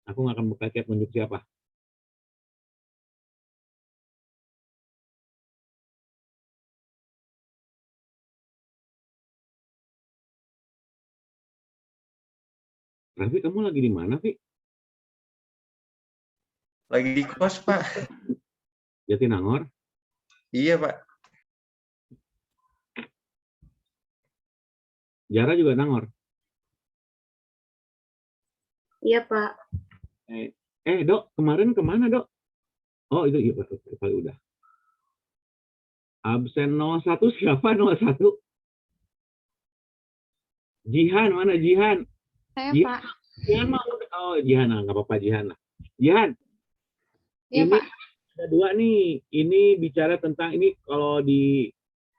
Aku nggak akan buka chat nunjuk siapa. Raffi, kamu lagi di mana, Vi? Lagi di kos, Pak. Jatinangor? Iya, Pak. Jara juga Nangor? Iya, Pak. Dok, kemarin kemana, Dok? Oh, itu iya, kali udah. Absen 01 siapa 01? Jihan, mana Jihan? Saya, Jihan, Pak. Jihan mau. Oh, Jihan, nggak apa-apa Jihan lah. Jihan, Iya, ini Pak. ada 2 nih. Ini bicara tentang ini kalau di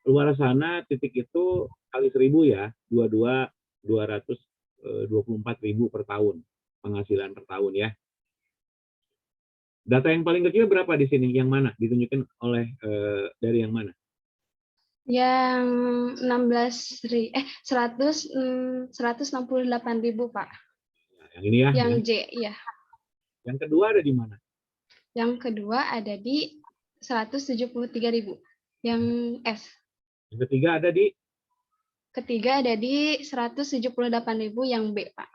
luar sana titik itu kali 1000 ya, 224.000 per tahun penghasilan per tahun ya. Data yang paling kecil berapa di sini? Yang mana? Ditunjukkan oleh dari yang mana? Yang 168.000, Pak. Yang ini ya. Yang Ya. J, iya. Yang kedua ada di mana? Yang kedua ada di 173.000. Yang S. Yang ketiga ada di? Ketiga ada di 178.000 yang B, Pak.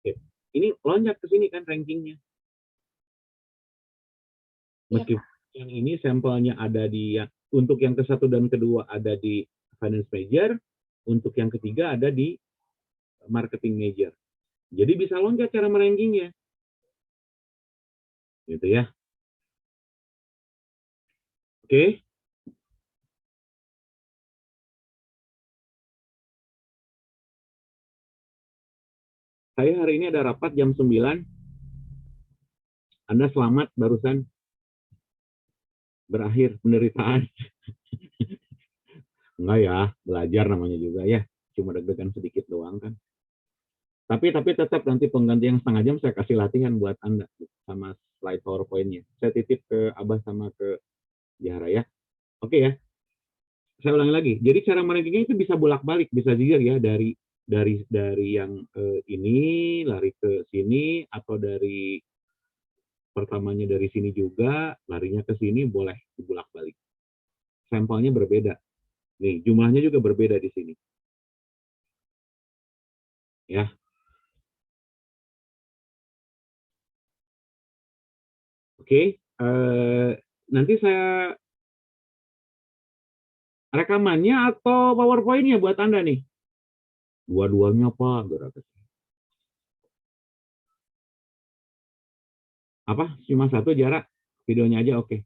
Oke. Ini lonjak ke sini kan rankingnya. Meskipun yang ini sampelnya ada di untuk yang ke-1 dan kedua ada di finance major, untuk yang ketiga ada di marketing major. Jadi bisa loncat cara merankingnya. Gitu ya. Oke. Saya hari ini ada rapat jam 9. Anda selamat barusan. Berakhir penderitaan. Enggak ya, belajar namanya juga ya. Cuma deg-degan sedikit doang kan. Tapi tetap nanti pengganti yang setengah jam saya kasih latihan buat Anda sama slide PowerPoint-nya. Saya titip ke Abah sama ke Jahara ya. Oke ya. Saya ulangi lagi. Jadi cara merankingnya itu bisa bolak-balik, bisa zigzag ya dari yang ini lari ke sini, atau dari pertamanya dari sini juga larinya ke sini, boleh dibolak-balik. Sampelnya berbeda. Nih, jumlahnya juga berbeda di sini. Ya. Oke, nanti saya rekamannya atau PowerPoint-nya buat Anda nih? Dua-duanya Pak, apa? Cuma satu jarak? Videonya aja oke.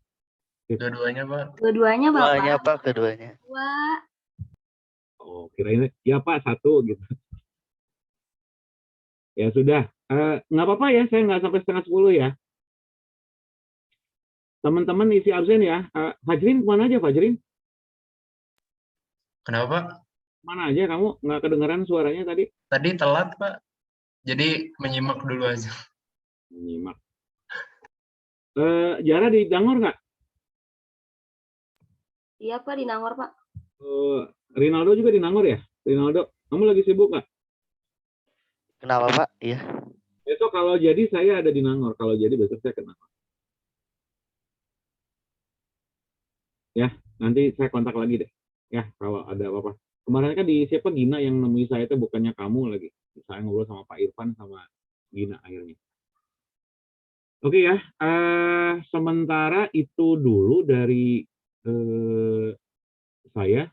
Dua-duanya, Pak. Dua-duanya, Bapak. Keduanya, Pak, keduanya. Wah. Oh, kirain ya Pak satu gitu. Ya sudah, nggak apa-apa ya, saya nggak sampai 9:30 ya. Teman-teman isi absen ya. Fajrin kemana aja Fajrin? Kenapa, Pak? Mana aja kamu? Nggak kedengeran suaranya tadi? Tadi telat, Pak. Jadi menyimak dulu aja. Menyimak. Jara di Dangor nggak? Iya, Pak, di Nangor, Pak. Rinaldo juga di Nangor ya? Rinaldo, kamu lagi sibuk nggak? Kenapa, Pak? Iya. Besok kalau jadi saya ada di Nangor. Kalau jadi besok saya ke Nangor. Ya, nanti saya kontak lagi deh. Ya, kalau ada apa-apa. Kemarin kan di siapa Gina yang nemui saya itu, bukannya kamu lagi. Saya ngobrol sama Pak Irfan sama Gina akhirnya. Oke ya, sementara itu dulu dari saya.